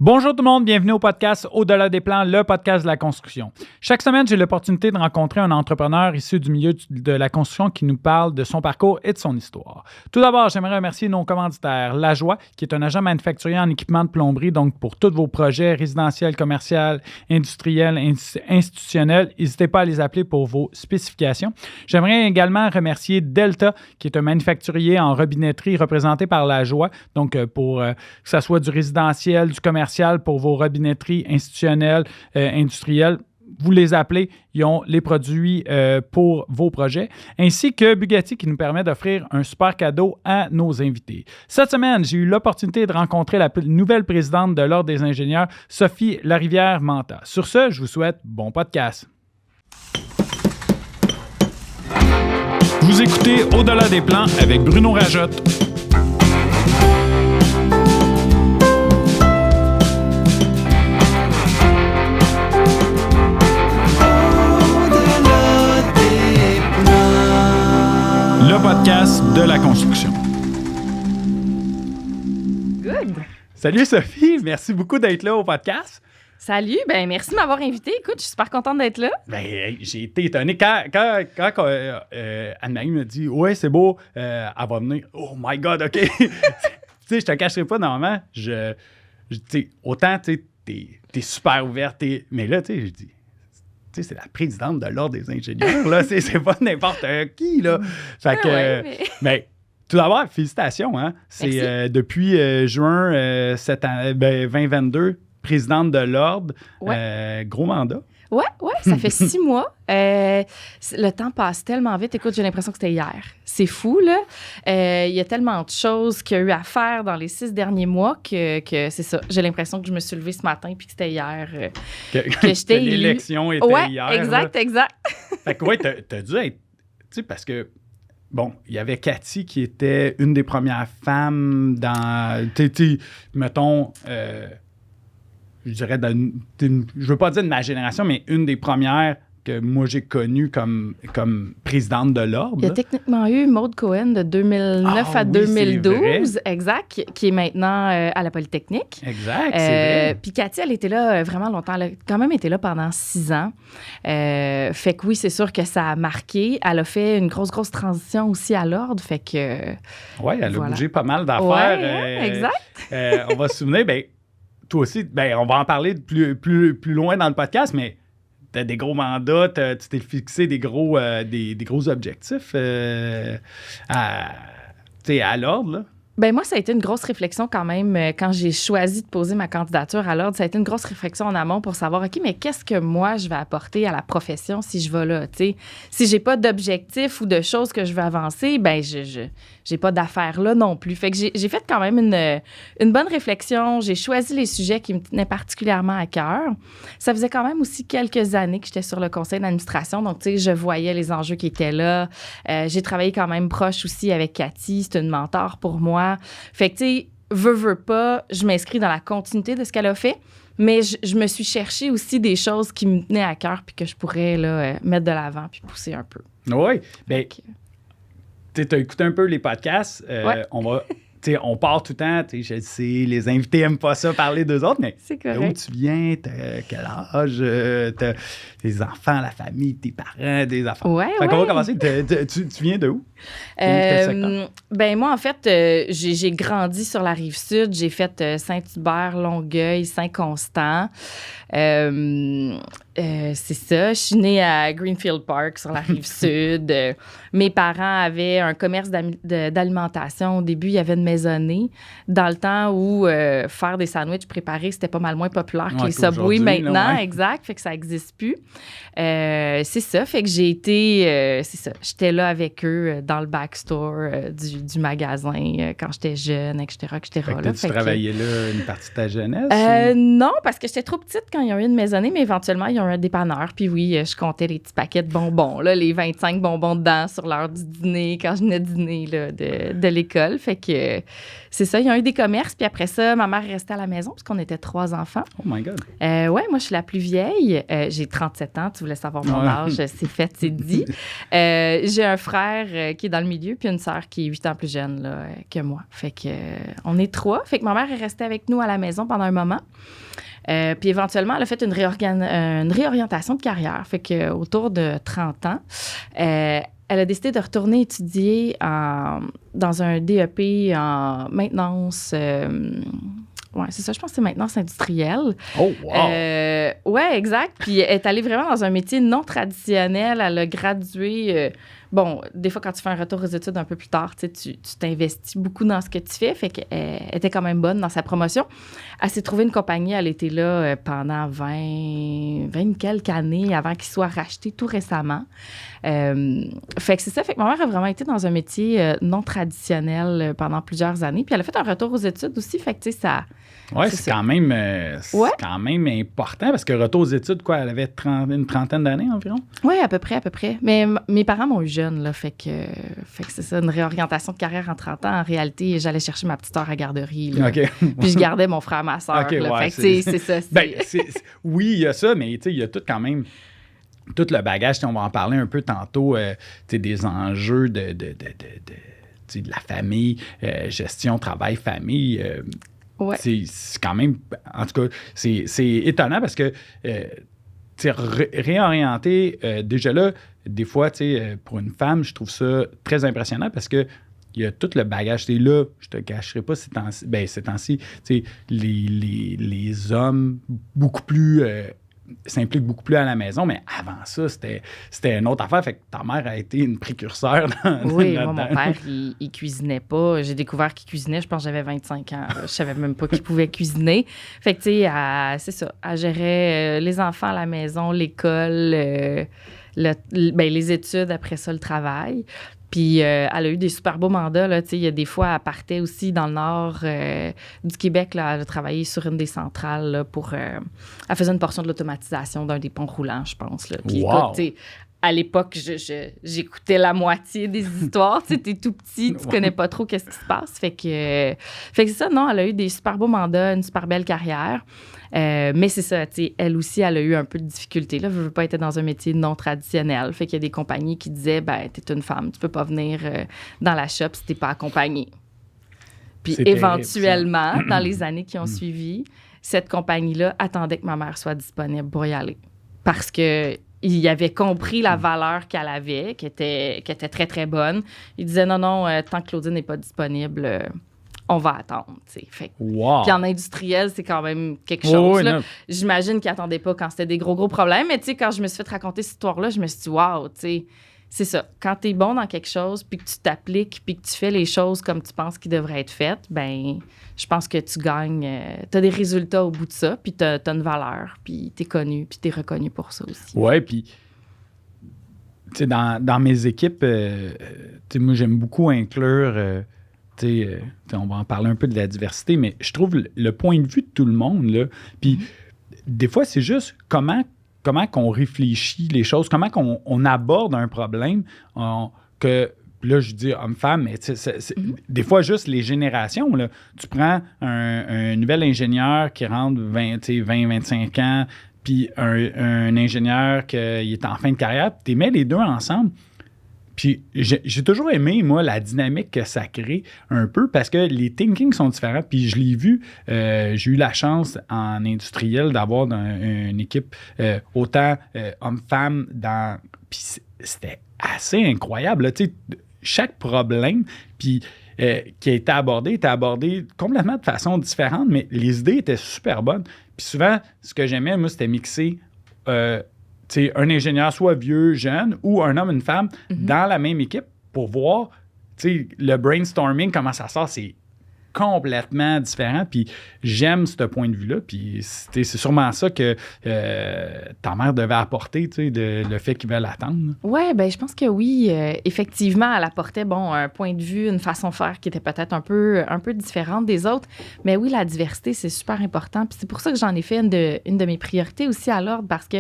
Bonjour tout le monde, bienvenue au podcast Au-delà des plans, le podcast de la construction. Chaque semaine, j'ai l'opportunité de rencontrer un entrepreneur issu du milieu de la construction qui nous parle de son parcours et de son histoire. Tout d'abord, j'aimerais remercier nos commanditaires, Lajoie, qui est un agent manufacturier en équipement de plomberie, donc pour tous vos projets résidentiels, commerciaux, industriels, institutionnels, n'hésitez pas à les appeler pour vos spécifications. J'aimerais également remercier Delta, qui est un manufacturier en robinetterie représenté par Lajoie, donc pour que ce soit du résidentiel, du commercial, pour vos robinetteries institutionnelles, industrielles. Vous les appelez, ils ont les produits pour vos projets, ainsi que Bugatti qui nous permet d'offrir un super cadeau à nos invités. Cette semaine, j'ai eu l'opportunité de rencontrer la nouvelle présidente de l'Ordre des ingénieurs, Sophie Larivière-Manta. Sur ce, je vous souhaite bon podcast. Vous écoutez Au-delà des plans avec Bruno Rajotte. Le podcast de la construction. Good. Salut Sophie, merci beaucoup d'être là au podcast. Salut, merci de m'avoir invité. Écoute, je suis super contente d'être là. J'ai été étonné quand Anne-Marie me dit « Ouais, c'est beau, elle va venir. » Oh my God, OK. Tu sais, je te cacherai pas, normalement, autant, tu sais, t'es super ouverte, mais là, tu sais, je dis... Tu sais, c'est la présidente de l'Ordre des ingénieurs, là. C'est pas n'importe qui, là. Fait que, mais tout d'abord, félicitations, hein. C'est depuis juin 2022, présidente de l'Ordre. Ouais. Gros mandat. Ouais, ça fait 6 mois. Le temps passe tellement vite. Écoute, j'ai l'impression que c'était hier. C'est fou, là. Il y a tellement de choses qu'il y a eu à faire dans les 6 derniers mois que c'est ça. J'ai l'impression que je me suis levée ce matin puis que c'était hier que j'étais élue. L'élection était hier. Exact. Fait que, ouais, t'as dû être... Tu sais, parce que... Bon, il y avait Cathy qui était une des premières femmes dans... mettons... je dirais, je veux pas dire de ma génération, mais une des premières que moi j'ai connues comme présidente de l'Ordre. Il y a techniquement eu Maude Cohen de 2009 à 2012, exact, qui est maintenant à la Polytechnique. Exact, c'est vrai. Puis Cathy, elle était là vraiment longtemps. Elle a quand même été là pendant 6 ans. Fait que oui, c'est sûr que ça a marqué. Elle a fait une grosse transition aussi à l'Ordre, fait que... Oui, elle a bougé pas mal d'affaires. Ouais, exact. On va se souvenir, toi aussi, on va en parler plus loin dans le podcast, mais tu as des gros mandats, tu t'es fixé des gros objectifs à l'Ordre, là. Moi, ça a été une grosse réflexion quand même quand j'ai choisi de poser ma candidature à l'Ordre. Ça a été une grosse réflexion en amont pour savoir, OK, mais qu'est-ce que moi, je vais apporter à la profession si je vais là, tu sais? Si j'ai pas d'objectif ou de choses que je veux avancer, j'ai pas d'affaires là non plus. Fait que j'ai fait quand même une bonne réflexion. J'ai choisi les sujets qui me tenaient particulièrement à cœur. Ça faisait quand même aussi quelques années que j'étais sur le conseil d'administration. Donc, tu sais, je voyais les enjeux qui étaient là. J'ai travaillé quand même proche aussi avec Cathy. C'est une mentor pour moi. Fait que, tu sais, veux pas, je m'inscris dans la continuité de ce qu'elle a fait. Mais je me suis cherché aussi des choses qui me tenaient à cœur puis que je pourrais là, mettre de l'avant puis pousser un peu. Oui. Tu as écouté un peu les podcasts. On part tout le temps. Je sais, les invités n'aiment pas ça parler d'eux autres, mais d'où tu viens? T'as quel âge? T'as tes enfants, la famille, tes parents, des enfants. Ouais. On va commencer. Tu viens de où? Moi, en fait, j'ai grandi sur la Rive-Sud. J'ai fait Saint-Hubert, Longueuil, Saint-Constant. C'est ça. Je suis née à Greenfield Park, sur la Rive-Sud. Mes parents avaient un commerce d'alimentation. Au début, il y avait une maisonnée. Dans le temps où faire des sandwichs préparés, c'était pas mal moins populaire que les Subway maintenant. Là, ouais. Exact. Fait que ça n'existe plus. C'est ça. Fait que j'ai été... c'est ça. J'étais là avec eux dans le backstore du magasin quand j'étais jeune, etc. Fait que tu travaillais là une partie de ta jeunesse? Non, parce que j'étais trop petite quand ils ont eu une maisonnée, mais éventuellement, ils ont un dépanneur. Puis oui, je comptais les petits paquets de bonbons, là, les 25 bonbons dedans sur l'heure du dîner, quand je venais de dîner là, de l'école. Fait que c'est ça, il y a eu des commerces. Puis après ça, ma mère est restée à la maison parce qu'on était 3 enfants. Oh my God. Ouais, moi, je suis la plus vieille. J'ai 37 ans. Tu voulais savoir mon âge. C'est fait, c'est dit. J'ai un frère qui est dans le milieu, puis une sœur qui est 8 ans plus jeune là, que moi. Fait que on est 3. Fait que ma mère est restée avec nous à la maison pendant un moment. Puis éventuellement, elle a fait une réorientation de carrière. Fait qu'autour de 30 ans, elle a décidé de retourner étudier dans un DEP en maintenance. Oui, c'est ça, je pense que c'est maintenance industrielle. Oh, wow! Oui, exact. Puis elle est allée vraiment dans un métier non traditionnel. Elle a gradué. Bon, des fois, quand tu fais un retour aux études un peu plus tard, tu t'investis beaucoup dans ce que tu fais. Fait qu'elle était quand même bonne dans sa promotion. Elle s'est trouvée une compagnie. Elle était là pendant 20 quelques années avant qu'il soit racheté tout récemment. Fait que c'est ça. Fait que ma mère a vraiment été dans un métier non traditionnel pendant plusieurs années. Puis elle a fait un retour aux études aussi. Fait que, tu sais, ça... Oui, c'est quand même important parce que retour aux études, quoi, elle avait une trentaine d'années environ? Oui, à peu près. Mais mes parents m'ont eu jeune, là, fait que c'est ça, une réorientation de carrière en 30 ans. En réalité, j'allais chercher ma petite heure à garderie, là, OK. Puis je gardais mon frère, ma soeur. Okay, fait que c'est ça. Oui, il y a ça, mais il y a tout quand même... Tout le bagage, on va en parler un peu tantôt, des enjeux de la famille, gestion, travail, famille... Ouais. C'est quand même... En tout cas, c'est étonnant parce que réorienter, déjà là, des fois, pour une femme, je trouve ça très impressionnant parce que il y a tout le bagage. C'est là, je te cacherai pas, ces temps-ci, les hommes beaucoup plus... s'implique beaucoup plus à la maison, mais avant ça, c'était une autre affaire. Fait que ta mère a été une précurseur Oui, moi, mon père, il cuisinait pas. J'ai découvert qu'il cuisinait, je pense que j'avais 25 ans. Je savais même pas qu'il pouvait cuisiner. Fait que, tu sais, c'est ça. Elle gérait les enfants à la maison, l'école, les études, après ça, le travail. Puis elle a eu des super beaux mandats. Là, il y a des fois, elle partait aussi dans le nord du Québec. Là, elle a travaillé sur une des centrales là, pour... elle faisait une portion de l'automatisation d'un des ponts roulants, je pense. Là. Puis wow. écoute, à l'époque, j'écoutais la moitié des histoires. Tu es tout petit, tu connais pas trop qu'est-ce qui se passe. Fait que c'est ça, non, elle a eu des super beaux mandats, une super belle carrière. Mais c'est ça, tu sais, elle aussi, elle a eu un peu de difficulté. Là, elle veut pas être dans un métier non traditionnel. Fait qu'il y a des compagnies qui disaient, ben, t'es une femme, tu peux pas venir dans la shop si t'es pas accompagnée. Puis éventuellement, dans les années qui ont suivi, cette compagnie-là attendait que ma mère soit disponible pour y aller. Parce que il avait compris la valeur qu'elle avait, qui était très, très bonne. Il disait, non, tant que Claudine n'est pas disponible... on va attendre, tu sais. Fait. Wow. Puis en industriel, c'est quand même quelque chose. Là. J'imagine qu'ils n'attendaient pas quand c'était des gros problèmes. Mais tu sais, quand je me suis fait raconter cette histoire-là, je me suis dit, wow, tu sais, c'est ça. Quand tu es bon dans quelque chose, puis que tu t'appliques, puis que tu fais les choses comme tu penses qu'ils devraient être faites, ben je pense que tu gagnes. Tu as des résultats au bout de ça, puis tu as une valeur, puis tu es connu, puis tu es reconnu pour ça aussi. Oui, puis tu sais, dans mes équipes, moi, j'aime beaucoup inclure... on va en parler un peu de la diversité, mais je trouve le point de vue de tout le monde, là, puis des fois, c'est juste comment qu'on réfléchit les choses, comment qu'on aborde un problème, que là, je dis homme-femme, mais des fois, juste les générations, là, tu prends un nouvel ingénieur qui rentre 20-25 ans, puis un ingénieur qui est en fin de carrière, puis tu mets les deux ensemble. Puis j'ai toujours aimé, moi, la dynamique que ça crée un peu parce que les thinkings sont différents. Puis je l'ai vu, j'ai eu la chance en industriel d'avoir une équipe autant homme-femme dans... Puis c'était assez incroyable. Là, chaque problème qui a été abordé complètement de façon différente, mais les idées étaient super bonnes. Puis souvent, ce que j'aimais, moi, c'était mixer... un ingénieur soit vieux, jeune, ou un homme, une femme, dans la même équipe pour voir le brainstorming, comment ça sort, c'est complètement différent. Puis j'aime ce point de vue-là. Puis c'est sûrement ça que ta mère devait apporter, tu sais, le fait qu'ils veulent attendre. Oui, bien, je pense que oui. Effectivement, elle apportait, un point de vue, une façon de faire qui était peut-être un peu différente des autres. Mais oui, la diversité, c'est super important. Puis c'est pour ça que j'en ai fait une de mes priorités aussi à l'ordre, parce que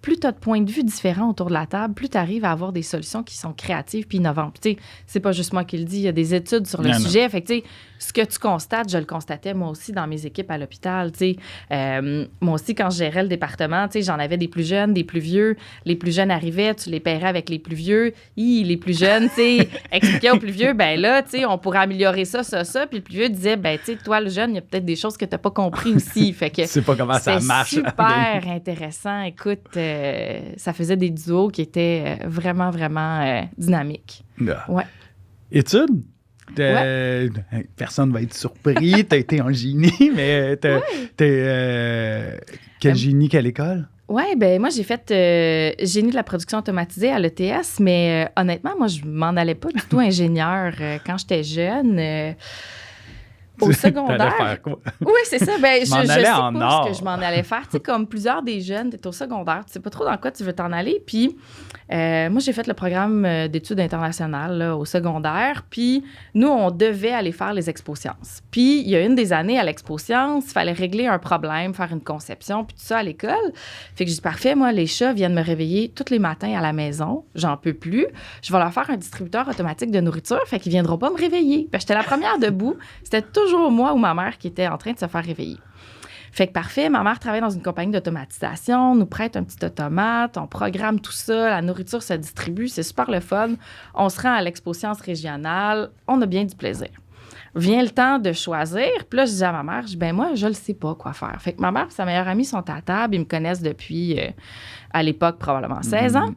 plus tu as de points de vue différents autour de la table, plus tu arrives à avoir des solutions qui sont créatives puis innovantes. Puis, tu sais, c'est pas juste moi qui le dis, il y a des études sur le sujet. Fait que, tu sais, ce que tu constates, je le constatais moi aussi dans mes équipes à l'hôpital. Tu sais, moi aussi, quand je gérais le département, tu sais, j'en avais des plus jeunes, des plus vieux. Les plus jeunes arrivaient, tu les paierais avec les plus vieux. Les plus jeunes, tu sais, expliquaient aux plus vieux, ben là, tu sais, on pourrait améliorer ça. Puis le plus vieux disait, ben, tu sais, toi, le jeune, il y a peut-être des choses que tu n'as pas compris aussi. Fait que tu sais pas comment ça marche. C'est super intéressant. Écoute, ça faisait des duos qui étaient vraiment, vraiment dynamiques. Ouais. Études? Ouais. Personne va être surpris. Tu as été en génie, mais quel génie, quelle école? Oui, ben moi, j'ai fait génie de la production automatisée à l'ETS, mais honnêtement, moi, je m'en allais pas du tout ingénieur quand j'étais jeune. Au secondaire. Faire quoi? Oui, c'est ça. Ben, je sais pas ce que je m'en allais faire. Tu sais, comme plusieurs des jeunes, tu es au secondaire, tu sais pas trop dans quoi tu veux t'en aller. Puis, moi, j'ai fait le programme d'études internationales là, au secondaire. Puis, nous, on devait aller faire les expo-sciences. Puis, il y a une des années à l'expo-sciences, il fallait régler un problème, faire une conception, puis tout ça à l'école. Fait que j'ai dit, parfait, moi, les chats viennent me réveiller tous les matins à la maison. J'en peux plus. Je vais leur faire un distributeur automatique de nourriture. Fait qu'ils viendront pas me réveiller. Puis, j'étais la première debout. C'était toujours moi ou ma mère qui était en train de se faire réveiller. Fait que parfait, ma mère travaille dans une compagnie d'automatisation, nous prête un petit automate, on programme tout ça, la nourriture se distribue, c'est super le fun. On se rend à l'expo-science régionale, on a bien du plaisir. Vient le temps de choisir, puis là, je dis à ma mère, ben moi, je le sais pas quoi faire. Fait que ma mère et sa meilleure amie sont à table, ils me connaissent depuis, à l'époque, probablement 16 ans.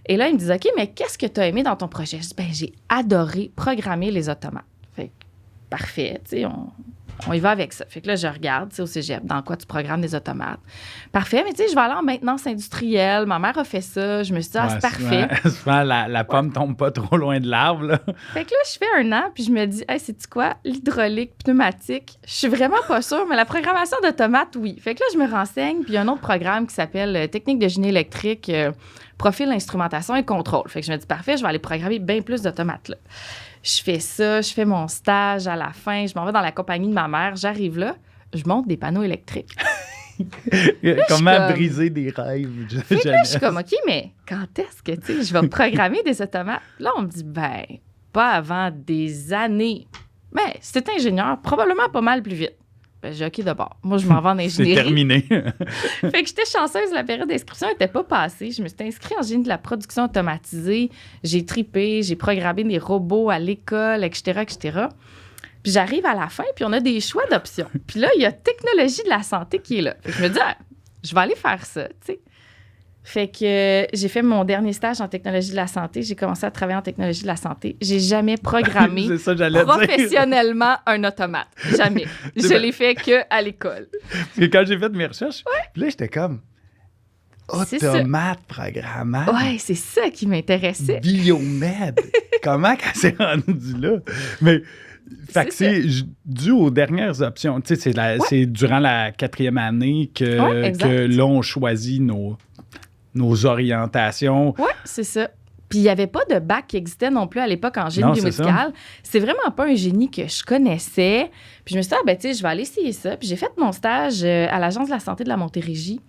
Et là, ils me disent, OK, mais qu'est-ce que tu as aimé dans ton projet? Je dis, ben j'ai adoré programmer les automates. Fait que, parfait, tu sais, on y va avec ça. Fait que là, je regarde, tu sais, au cégep, dans quoi tu programmes des automates. Parfait, mais tu sais, je vais aller en maintenance industrielle. Ma mère a fait ça. Je me suis dit, c'est parfait. Souvent, la pomme tombe pas trop loin de l'arbre, là. Fait que là, je fais un an, puis je me dis, hey, sais-tu quoi? L'hydraulique, pneumatique, je suis vraiment pas sûre, mais la programmation d'automates, oui. Fait que là, je me renseigne, puis il y a un autre programme qui s'appelle Technique de génie électrique, profil, instrumentation et contrôle. Fait que je me dis, parfait, je vais aller programmer bien plus d'automates, là. Je fais ça, je fais mon stage à la fin, je m'en vais dans la compagnie de ma mère, j'arrive là, je monte des panneaux électriques. Comment briser des rêves? Là, je suis comme, OK, mais quand est-ce que, tu sais, je vais programmer des automates? Là, on me dit, ben, pas avant des années. Mais si t'es ingénieur, probablement pas mal plus vite. Ben, j'ai OK d'abord. Moi, je m'en vais en ingénierie. C'est terminé. Fait que j'étais chanceuse, la période d'inscription n'était pas passée. Je me suis inscrite en génie de la production automatisée. J'ai tripé, j'ai programmé des robots à l'école, etc., etc. Puis j'arrive à la fin, puis on a des choix d'options. Puis là, il y a technologie de la santé qui est là. Fait que je me dis, je vais aller faire ça, tu sais. Fait que j'ai fait mon dernier stage en technologie de la santé. J'ai commencé à travailler en technologie de la santé. J'ai jamais programmé professionnellement un automate. Jamais. Je l'ai fait qu'à l'école. Parce que quand j'ai fait mes recherches, là, j'étais comme automate programmable. Ouais, c'est ça qui m'intéressait. Biomed. Comment qu'elle s'est rendue là? Mais fait que c'est dû aux dernières options. Tu sais, c'est durant la 4e année que l'on choisit nos orientations. Oui, c'est ça. Puis il n'y avait pas de bac qui existait non plus à l'époque en génie biomédical. C'est vraiment pas un génie que je connaissais. Puis je me suis dit, ben tu sais, je vais aller essayer ça. Puis j'ai fait mon stage à l'Agence de la santé de la Montérégie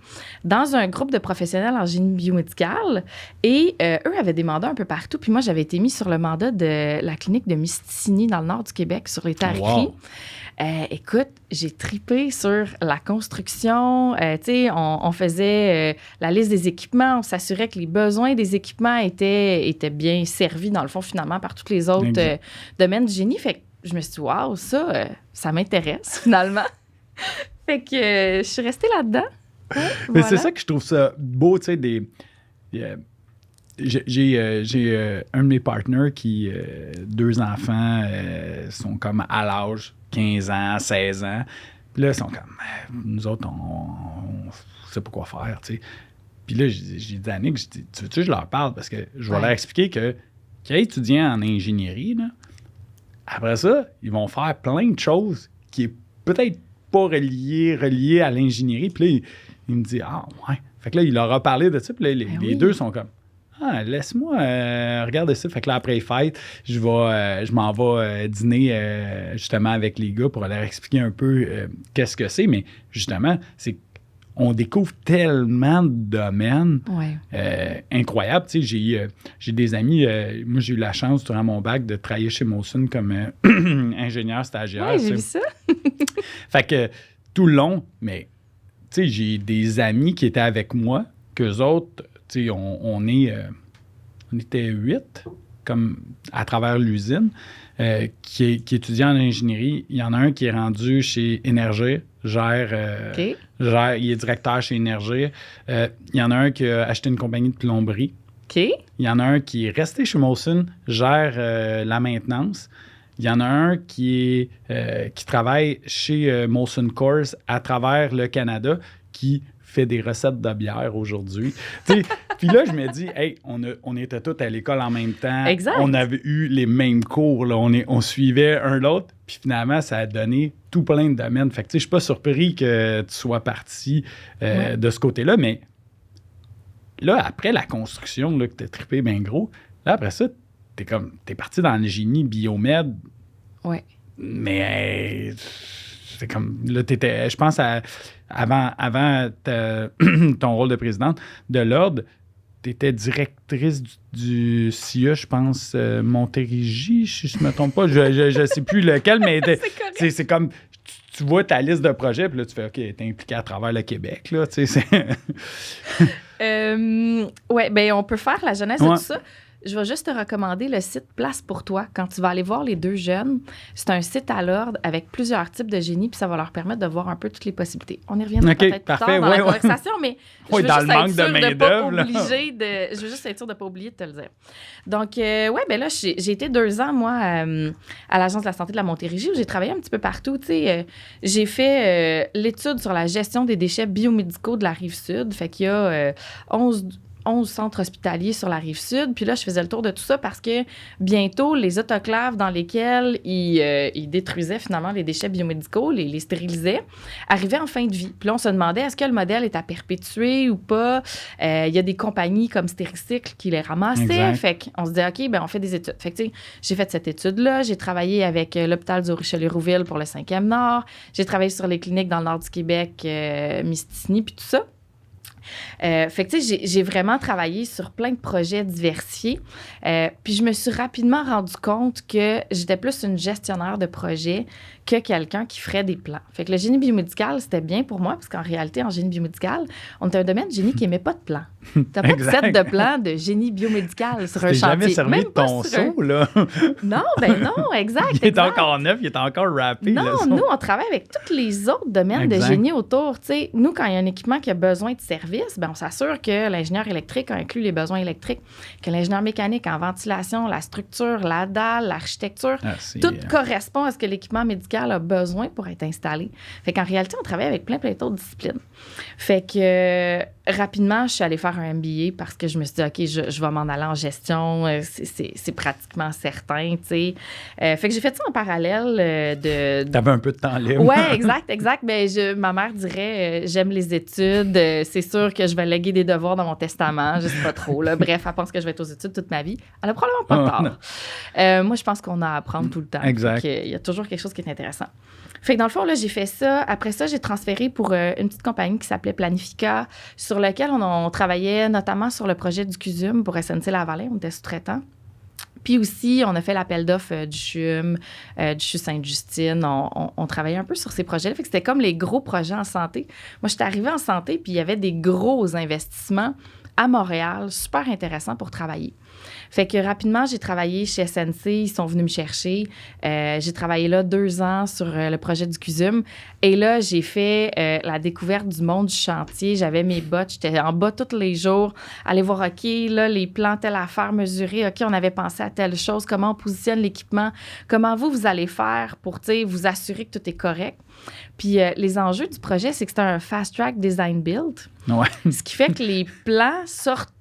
dans un groupe de professionnels en génie biomédical. Et eux avaient des mandats un peu partout. Puis moi, j'avais été mise sur le mandat de la clinique de Mistigny dans le nord du Québec sur les tarifferie. Wow. Écoute, j'ai tripé sur la construction. Tu sais, on faisait la liste des équipements. On s'assurait que les besoins des équipements étaient bien servis, dans le fond, finalement, par tous les autres domaines du génie. Fait que je me suis dit, waouh, ça m'intéresse, finalement. Fait que je suis restée là-dedans. Ouais, mais c'est ça que je trouve ça beau, tu sais, j'ai un de mes partenaires qui, 2 enfants, sont comme à l'âge 15 ans, 16 ans. Puis là, ils sont comme, nous autres, on sait pas quoi faire, tu sais. Puis là, j'ai dit à Nick, tu veux-tu que je leur parle? Parce que je vais leur expliquer que qui est étudiant en ingénierie, là, après ça, ils vont faire plein de choses qui est peut-être pas relié à l'ingénierie. Puis là, il me dit, ah, ouais. Fait que là, il leur a parlé de ça. Puis là, les deux sont comme, ah, laisse-moi regarder ça. Fait que là, après les fêtes, je m'en vais dîner justement avec les gars pour leur expliquer un peu qu'est-ce que c'est. Mais justement, c'est on découvre tellement de domaines incroyables. Tu sais, j'ai des amis, moi j'ai eu la chance durant mon bac de travailler chez Molson comme ingénieur stagiaire. Oui, j'ai vu ça. Fait que tout le long, mais tu sais, j'ai des amis qui étaient avec moi, qu'eux autres, tu sais, on était 8 comme à travers l'usine, qui étudiait en ingénierie. Il y en a un qui est rendu chez Énergie, il est directeur chez Énergie. Il y en a un qui a acheté une compagnie de plomberie. Il y en a un qui est resté chez Molson, gère la maintenance. Il y en a un qui travaille chez Molson Coors à travers le Canada, qui fait des recettes de bière aujourd'hui. Puis là, je me dis, hey, on était tous à l'école en même temps. Exact. On avait eu les mêmes cours. Là. On suivait un l'autre. Puis finalement, ça a donné tout plein de domaines. Fait que, tu sais, je suis pas surpris que tu sois parti de ce côté-là. Mais là, après la construction, là, que tu as trippé bien gros, là, après ça, t'es parti dans le génie biomède. Oui. Mais c'est comme, là, t'étais, je pense, avant ton rôle de présidente de l'Ordre, tu étais directrice du CIA, je pense, Montérégie, si je ne me trompe pas. Je ne sais plus lequel, mais c'est comme, tu vois ta liste de projets, puis là, tu fais, OK, t'es impliqué à travers le Québec, là, tu sais. Oui, bien, on peut faire la jeunesse de tout ça. Je vais juste te recommander le site Place pour toi. Quand tu vas aller voir les deux jeunes, c'est un site à l'ordre avec plusieurs types de génie, puis ça va leur permettre de voir un peu donc toutes les possibilités. On y reviendra peut-être plus tard dans la conversation, mais je veux juste être sûre de ne pas oublier de te le dire. Donc, ben là, j'ai été 2 ans, moi, à l'Agence de la santé de la Montérégie, où j'ai travaillé un petit peu partout. J'ai fait l'étude sur la gestion des déchets biomédicaux de la Rive-Sud. Fait qu'il y a 11 centres hospitaliers sur la Rive-Sud. Puis là, je faisais le tour de tout ça parce que bientôt, les autoclaves dans lesquelles ils détruisaient finalement les déchets biomédicaux, les stérilisaient, arrivaient en fin de vie. Puis là, on se demandait, est-ce que le modèle est à perpétuer ou pas? Il y a des compagnies comme Stéricycle qui les ramassaient. Exact. Fait qu'on se dit, OK, ben on fait des études. Fait que, tu sais, j'ai fait cette étude-là. J'ai travaillé avec l'hôpital du Richelieu-Rouville pour le 5e Nord. J'ai travaillé sur les cliniques dans le nord du Québec, Mistassini, puis tout ça. Fait que, tu sais, j'ai vraiment travaillé sur plein de projets diversifiés. Puis je me suis rapidement rendu compte que j'étais plus une gestionnaire de projet que quelqu'un qui ferait des plans. Fait que le génie biomédical, c'était bien pour moi, parce qu'en réalité, en génie biomédical, on était un domaine de génie qui n'aimait pas de plans. T'as pas de set de plans de génie biomédical sur un chantier. Jamais servi de ton seau, là. Non, ben non, exact. Il est encore neuf, il est encore rappé. Non, nous, on travaille avec tous les autres domaines de génie autour. T'sais, nous, quand il y a un équipement qui a besoin de service, ben on s'assure que l'ingénieur électrique a inclus les besoins électriques, que l'ingénieur mécanique en ventilation, la structure, la dalle, l'architecture, tout correspond à ce que l'équipement médical a besoin pour être installé. Fait qu'en réalité, on travaille avec plein d'autres disciplines. Fait que rapidement, je suis allée faire un MBA parce que je me suis dit, OK, je vais m'en aller en gestion. C'est pratiquement certain, tu sais. Fait que j'ai fait ça en parallèle de... T'avais un peu de temps libre. Oui, exact. Ben, ma mère dirait, j'aime les études. C'est sûr que je vais léguer des devoirs dans mon testament. Je sais pas trop, là. Bref, elle pense que je vais être aux études toute ma vie. Elle a probablement pas tort. Moi, je pense qu'on a à apprendre tout le temps. Exact. Il y a toujours quelque chose qui est intéressant. Fait que dans le fond, là, j'ai fait ça. Après ça, j'ai transféré pour une petite compagnie qui s'appelait Planifica, sur laquelle on travaillait notamment sur le projet du CUSUM pour SNC-Lavalin. On était sous-traitant. Puis aussi, on a fait l'appel d'offres du CHUM, du CHU Sainte-Justine. On travaillait un peu sur ces projets-là. Fait que c'était comme les gros projets en santé. Moi, j'étais arrivée en santé, puis il y avait des gros investissements à Montréal, super intéressants pour travailler. Fait que rapidement, j'ai travaillé chez SNC. Ils sont venus me chercher. J'ai travaillé là 2 ans sur le projet du CUSUM. Et là, j'ai fait la découverte du monde du chantier. J'avais mes bottes. J'étais en bas tous les jours. Aller voir, OK, là, les plans, telle affaire, mesurer. OK, on avait pensé à telle chose. Comment on positionne l'équipement? Comment vous allez faire pour, tu sais, vous assurer que tout est correct? Puis les enjeux du projet, c'est que c'est un fast-track design-build. Ouais. Ce qui fait que les plans sortent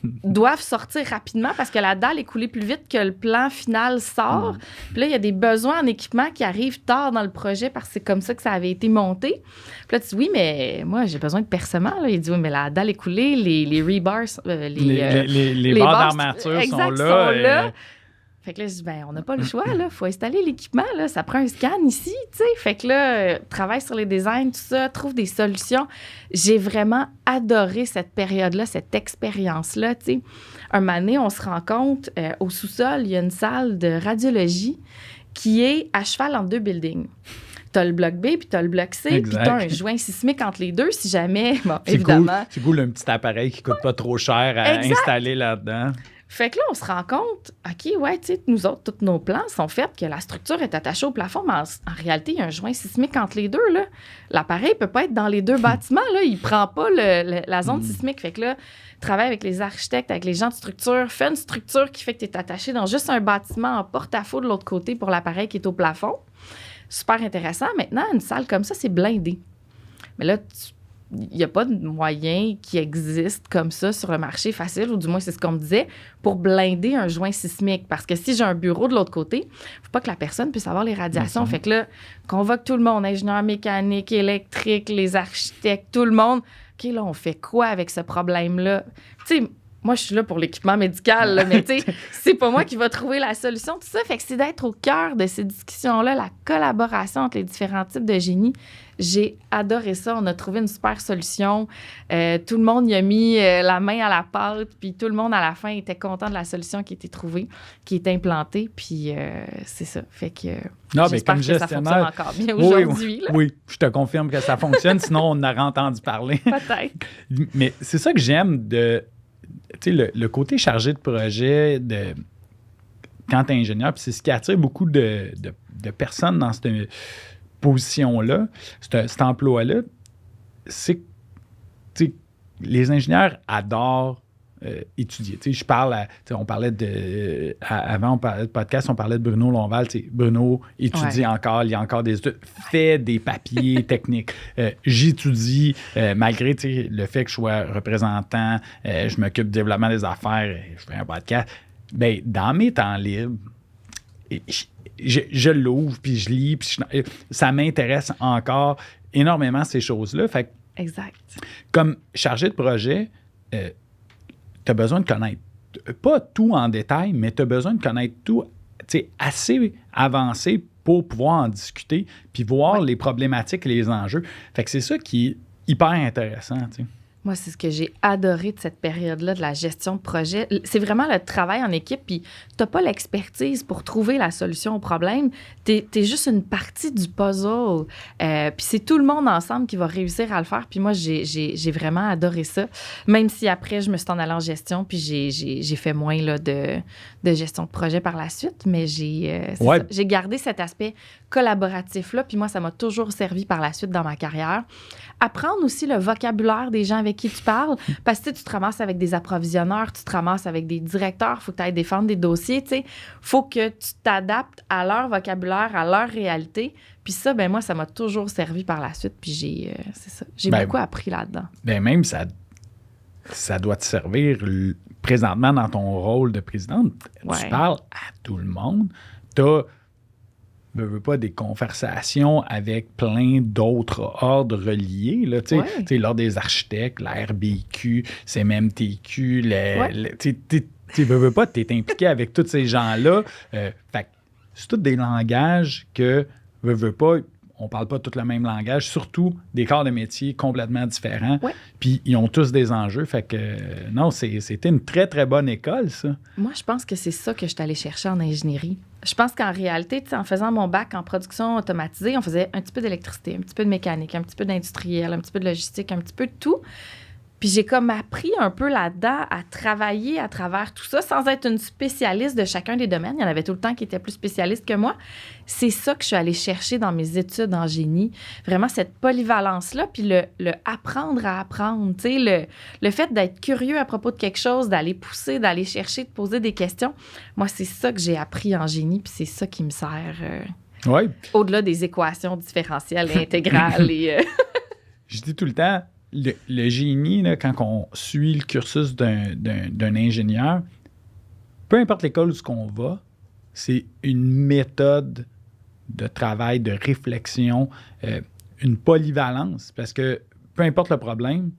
doivent sortir rapidement parce que la dalle est coulée plus vite que le plan final sort. Puis là, il y a des besoins en équipement qui arrivent tard dans le projet parce que c'est comme ça que ça avait été monté. Puis là, tu dis, oui, mais moi, j'ai besoin de percement. Là. Il dit, oui, mais la dalle est coulée, les rebars, les barres d'armature sont là. Fait que là, je dis, on n'a pas le choix, là. Faut installer l'équipement, là. Ça prend un scan ici, tu sais. Fait que là, travaille sur les designs, tout ça, trouve des solutions. J'ai vraiment adoré cette période-là, cette expérience-là, tu sais. Un moment donné, on se rend compte, au sous-sol, il y a une salle de radiologie qui est à cheval entre 2 buildings. T'as le bloc B puis t'as le bloc C, puis t'as un joint sismique entre les deux si jamais, évidemment. C'est cool, un petit appareil qui coûte pas trop cher à installer là-dedans. Fait que là, on se rend compte, OK, ouais, tu sais, nous autres, tous nos plans sont faits que la structure est attachée au plafond, mais en réalité, il y a un joint sismique entre les deux, là. L'appareil peut pas être dans les deux bâtiments, là. Il prend pas la zone sismique. Fait que là, travaille avec les architectes, avec les gens de structure, fait une structure qui fait que tu es attaché dans juste un bâtiment en porte-à-faux de l'autre côté pour l'appareil qui est au plafond. Super intéressant. Maintenant, une salle comme ça, c'est blindé. Mais là, il n'y a pas de moyen qui existe comme ça sur le marché facile, ou du moins, c'est ce qu'on me disait, pour blinder un joint sismique. Parce que si j'ai un bureau de l'autre côté, il ne faut pas que la personne puisse avoir les radiations. Fait que là, convoque tout le monde, ingénieur mécanique, électrique, les architectes, tout le monde. OK, là, on fait quoi avec ce problème-là? Tu sais, moi, je suis là pour l'équipement médical, là, mais tu sais, c'est pas moi qui va trouver la solution. Tout ça, fait que c'est d'être au cœur de ces discussions-là, la collaboration entre les différents types de génie. J'ai adoré ça. On a trouvé une super solution. Tout le monde y a mis la main à la pâte, puis tout le monde, à la fin, était content de la solution qui a été trouvée, qui est implantée, puis c'est ça. Fait que j'espère que ça fonctionne encore bien aujourd'hui. Oui, je te confirme que ça fonctionne, sinon on en aurait entendu parler. Peut-être. Mais c'est ça que j'aime de... Tu sais, le côté chargé de projet quand tu es ingénieur, puis c'est ce qui attire beaucoup de personnes dans cette position-là, cet emploi-là, c'est que les ingénieurs adorent étudier. Tu sais, je parle on parlait avant, on parlait de podcast, on parlait de Bruno Longval. Tu sais, Bruno étudie encore, il y a encore des études, fait des papiers techniques. J'étudie, malgré le fait que je sois représentant, je m'occupe du développement des affaires, je fais un podcast. Bien, dans mes temps libres, je l'ouvre, puis je lis, puis ça m'intéresse encore énormément, ces choses-là. Fait que, exact. Comme chargé de projet, tu as besoin de connaître, pas tout en détail, mais tu as besoin de connaître tout assez avancé pour pouvoir en discuter puis voir les problématiques et les enjeux. Fait que c'est ça qui est hyper intéressant, tu sais. Moi, c'est ce que j'ai adoré de cette période-là, de la gestion de projet. C'est vraiment le travail en équipe, puis t'as pas l'expertise pour trouver la solution au problème. T'es juste une partie du puzzle. Puis c'est tout le monde ensemble qui va réussir à le faire. Puis moi, j'ai vraiment adoré ça. Même si après, je me suis en allée en gestion, puis j'ai fait moins là, de gestion de projet par la suite. Mais j'ai gardé cet aspect collaboratif-là. Puis moi, ça m'a toujours servi par la suite dans ma carrière. Apprendre aussi le vocabulaire des gens avec qui tu parles, parce que tu te ramasses avec des approvisionneurs, tu te ramasses avec des directeurs, il faut que tu ailles défendre des dossiers, tu sais. Faut que tu t'adaptes à leur vocabulaire, à leur réalité. Puis ça, moi, ça m'a toujours servi par la suite, puis j'ai beaucoup appris là-dedans. Même ça doit te servir présentement dans ton rôle de présidente. Tu parles à tout le monde. Tu as pas des conversations avec plein d'autres ordres reliés. Là, l'ordre des architectes, la RBQ, CMMTQ, tu veux pas, tu es impliqué avec tous ces gens-là. Fait c'est tous des langages que, veux pas, on parle pas tous le même langage, surtout des corps de métier complètement différents. Puis ils ont tous des enjeux. Fait que non, c'était une très, très bonne école, ça. Moi, je pense que c'est ça que je suis allée chercher en ingénierie. Je pense qu'en réalité, en faisant mon bac en production automatisée, on faisait un petit peu d'électricité, un petit peu de mécanique, un petit peu d'industriel, un petit peu de logistique, un petit peu de tout. Puis j'ai comme appris un peu là-dedans à travailler à travers tout ça sans être une spécialiste de chacun des domaines. Il y en avait tout le temps qui étaient plus spécialistes que moi. C'est ça que je suis allée chercher dans mes études en génie. Vraiment cette polyvalence-là, puis le apprendre à apprendre. Tu sais, le fait d'être curieux à propos de quelque chose, d'aller pousser, d'aller chercher, de poser des questions. Moi, c'est ça que j'ai appris en génie, puis c'est ça qui me sert Ouais. Au-delà des équations différentielles et intégrales. Je dis tout le temps, le génie, là, quand on suit le cursus d'un ingénieur, peu importe l'école où on va, c'est une méthode de travail, de réflexion, une polyvalence, parce que peu importe le problème,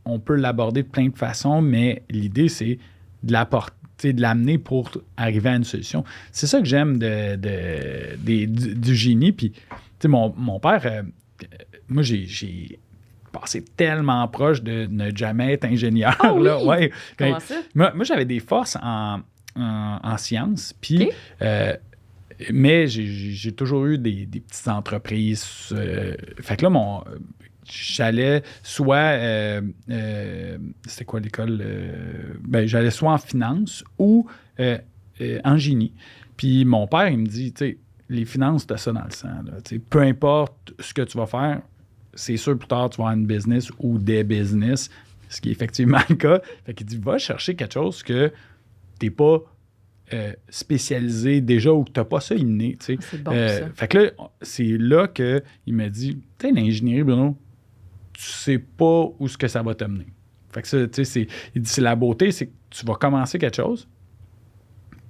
on peut l'aborder de plein de façons, mais l'idée, c'est de l'amener pour arriver à une solution. C'est ça que j'aime du génie. Puis, mon père, moi, j'ai passé tellement proche de ne jamais être ingénieur. Oh oui? Là. Ouais. Comment ça? Moi, j'avais des forces en sciences, puis... mais j'ai toujours eu des petites entreprises. Fait que là, j'allais soit... c'était quoi l'école? J'allais soit en finance ou en génie. Puis mon père, il me dit, tu sais, les finances, t'as ça dans le sang. Là. Peu importe ce que tu vas faire, c'est sûr, plus tard, tu vas avoir une business ou des business, ce qui est effectivement le cas. Fait qu'il dit, va chercher quelque chose que t'es pas... spécialisé déjà ou que tu n'as pas ça inné. Tu sais. C'est bon, ça. Fait que là, c'est là qu'il m'a dit, tu sais, l'ingénierie, Bruno, tu sais pas où ce que ça va t'amener. Fait que ça, tu sais, il dit, c'est la beauté, c'est que tu vas commencer quelque chose,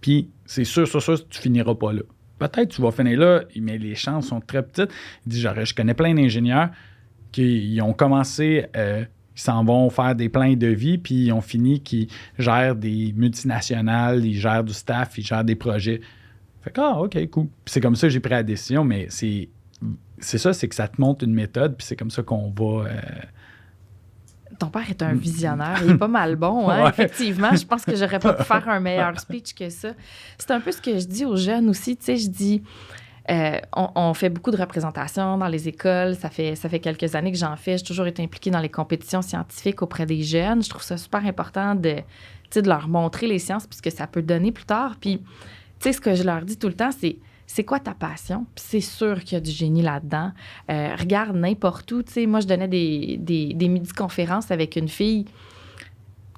puis c'est sûr, tu finiras pas là. Peut-être tu vas finir là, mais les chances sont très petites. Il dit, je connais plein d'ingénieurs qui ont commencé... ils s'en vont faire des plans de vie, puis ils ont fini qu'ils gèrent des multinationales, ils gèrent du staff, ils gèrent des projets. Fait que, OK, cool. Puis c'est comme ça que j'ai pris la décision, mais c'est ça, c'est que ça te montre une méthode, puis c'est comme ça qu'on va... Ton père est un visionnaire. Il est pas mal bon, hein? Ouais. Effectivement. Je pense que j'aurais pas pu faire un meilleur speech que ça. C'est un peu ce que je dis aux jeunes aussi. Tu sais, je dis... on fait beaucoup de représentations dans les écoles. Ça fait quelques années que j'en fais. J'ai toujours été impliquée dans les compétitions scientifiques auprès des jeunes. Je trouve ça super important de leur montrer les sciences puis ce que ça peut donner plus tard. Puis, tu sais, ce que je leur dis tout le temps, c'est quoi ta passion? Puis c'est sûr qu'il y a du génie là-dedans. Regarde n'importe où. Tu sais, moi, je donnais des midi-conférences avec une fille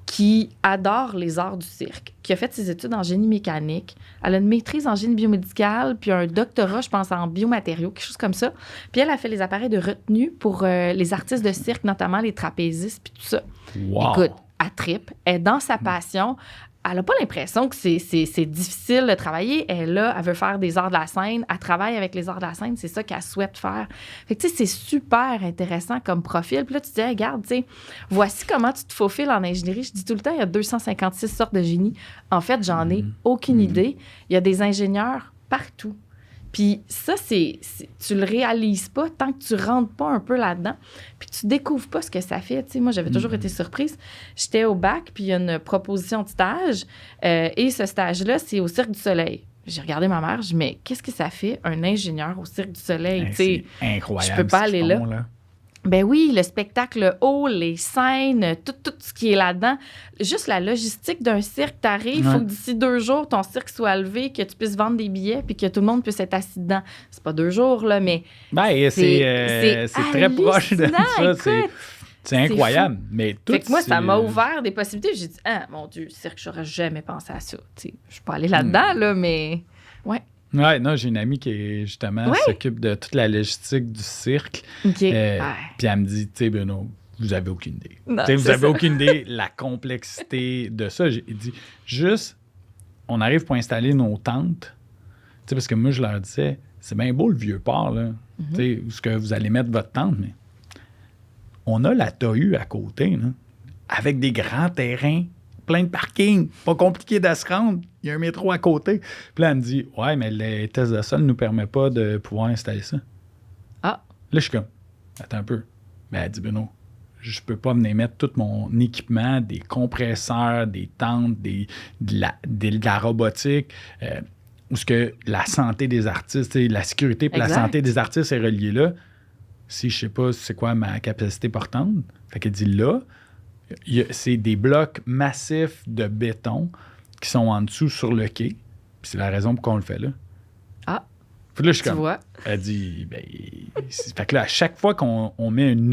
qui adore les arts du cirque, qui a fait ses études en génie mécanique. Elle a une maîtrise en génie biomédical, puis un doctorat, je pense, en biomatériaux, quelque chose comme ça. Puis elle a fait les appareils de retenue pour les artistes de cirque, notamment les trapézistes, puis tout ça. Wow. Écoute, elle trippe, elle est dans sa passion. Elle n'a pas l'impression que c'est difficile de travailler. Elle veut faire des arts de la scène. Elle travaille avec les arts de la scène. C'est ça qu'elle souhaite faire. Fait que, tu sais, c'est super intéressant comme profil. Puis là, tu te dis, hey, regarde, tu sais, voici comment tu te faufiles en ingénierie. Je dis tout le temps, il y a 256 sortes de génie. En fait, j'en ai aucune idée. Il y a des ingénieurs partout. Puis ça, tu le réalises pas tant que tu rentres pas un peu là-dedans. Puis tu découvres pas ce que ça fait. Tu sais, moi, j'avais toujours été surprise. J'étais au bac, puis il y a une proposition de stage. Et ce stage-là, c'est au Cirque du Soleil. J'ai regardé ma mère, je dis, mais qu'est-ce que ça fait, un ingénieur au Cirque du Soleil? C'est incroyable. Je peux pas aller là. Ben oui, le spectacle, le hall, les scènes, tout ce qui est là-dedans. Juste la logistique d'un cirque, t'arrives, il faut que d'ici 2 jours, ton cirque soit levé, que tu puisses vendre des billets puis que tout le monde puisse être assis dedans. C'est pas 2 jours, là, mais c'est très proche de ça. C'est incroyable. Mais tout, fait que moi, ça m'a ouvert des possibilités. J'ai dit, ah, mon Dieu, cirque, j'aurais jamais pensé à ça. T'sais, je suis pas allée là-dedans, là, mais ouais. Oui, non, j'ai une amie qui, justement, s'occupe de toute la logistique du cirque. Okay. Puis elle me dit, tu sais, Bruno, vous avez aucune idée. Non, vous avez aucune idée la complexité de ça. J'ai dit, juste, on arrive pour installer nos tentes. Tu sais, parce que moi, je leur disais, c'est bien beau le vieux port, là. Tu sais, où est-ce que vous allez mettre votre tente, mais on a la TAU à côté, là, avec des grands terrains, plein de parking, pas compliqué de se rendre. Il y a un métro à côté. Puis là, elle me dit, ouais, mais les tests de sol ne nous permettent pas de pouvoir installer ça. Ah. Là, je suis comme, attends un peu. Ben, elle dit, Bruno, je peux pas venir mettre tout mon équipement, des compresseurs, des tentes, de la robotique, où ce que la santé des artistes, la sécurité et la santé des artistes est reliée là. Si je sais pas c'est quoi ma capacité portante. Fait qu'elle dit là, c'est des blocs massifs de béton qui sont en dessous sur le quai. Puis c'est la raison pour qu'on le fait là. Ah. Puis là, je suis tu comme, vois. Elle dit, fait que là, à chaque fois qu'on met une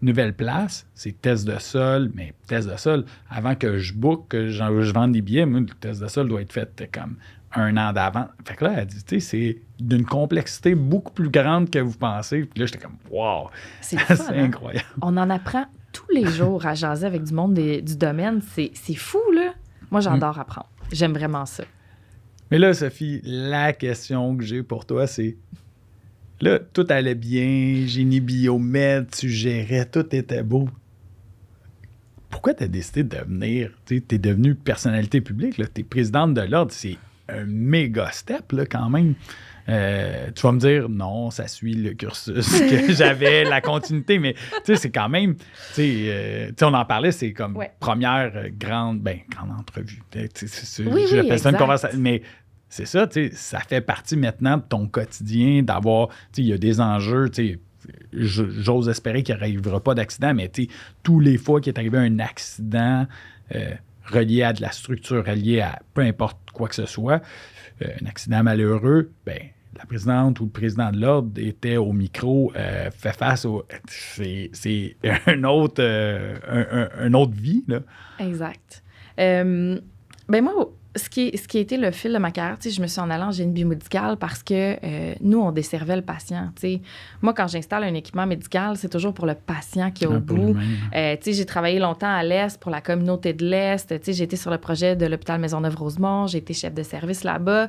nouvelle place, c'est test de sol, mais test de sol, avant que je book, que je vende des billets, moi, le test de sol doit être fait comme 1 an d'avant. Fait que là, elle dit, tu sais, c'est d'une complexité beaucoup plus grande que vous pensez. Puis là, j'étais comme, wow, c'est incroyable. On en apprend tous les jours à jaser avec du monde du domaine. C'est fou, là. Moi, j'adore apprendre. J'aime vraiment ça. Mais là, Sophie, la question que j'ai pour toi, c'est... Là, tout allait bien, génie biomed, tu gérais, tout était beau. Pourquoi tu as décidé de devenir... Tu es devenue personnalité publique, tu es présidente de l'Ordre, c'est un méga step, là, quand même. Tu vas me dire, non, ça suit le cursus que j'avais, la continuité, mais tu sais, c'est quand même, tu sais, on en parlait, c'est comme première grande entrevue. J'appelle ça une conversation, mais c'est ça, tu sais, ça fait partie maintenant de ton quotidien, d'avoir, tu sais, il y a des enjeux, tu sais, j'ose espérer qu'il n'arrivera pas d'accident, mais tu sais, tous les fois qu'il est arrivé un accident relié à de la structure, relié à peu importe quoi que ce soit, un accident malheureux, ben la présidente ou le président de l'Ordre était au micro, fait face au... C'est une autre vie, là. Exact. Ben moi, ce qui a été le fil de ma carrière, je me suis en allant en génie biomédical parce que nous, on desservait le patient. T'sais. Moi, quand j'installe un équipement médical, c'est toujours pour le patient qui est au bout. J'ai travaillé longtemps à l'Est pour la communauté de l'Est. J'ai été sur le projet de l'hôpital Maisonneuve-Rosemont. J'ai été chef de service là-bas.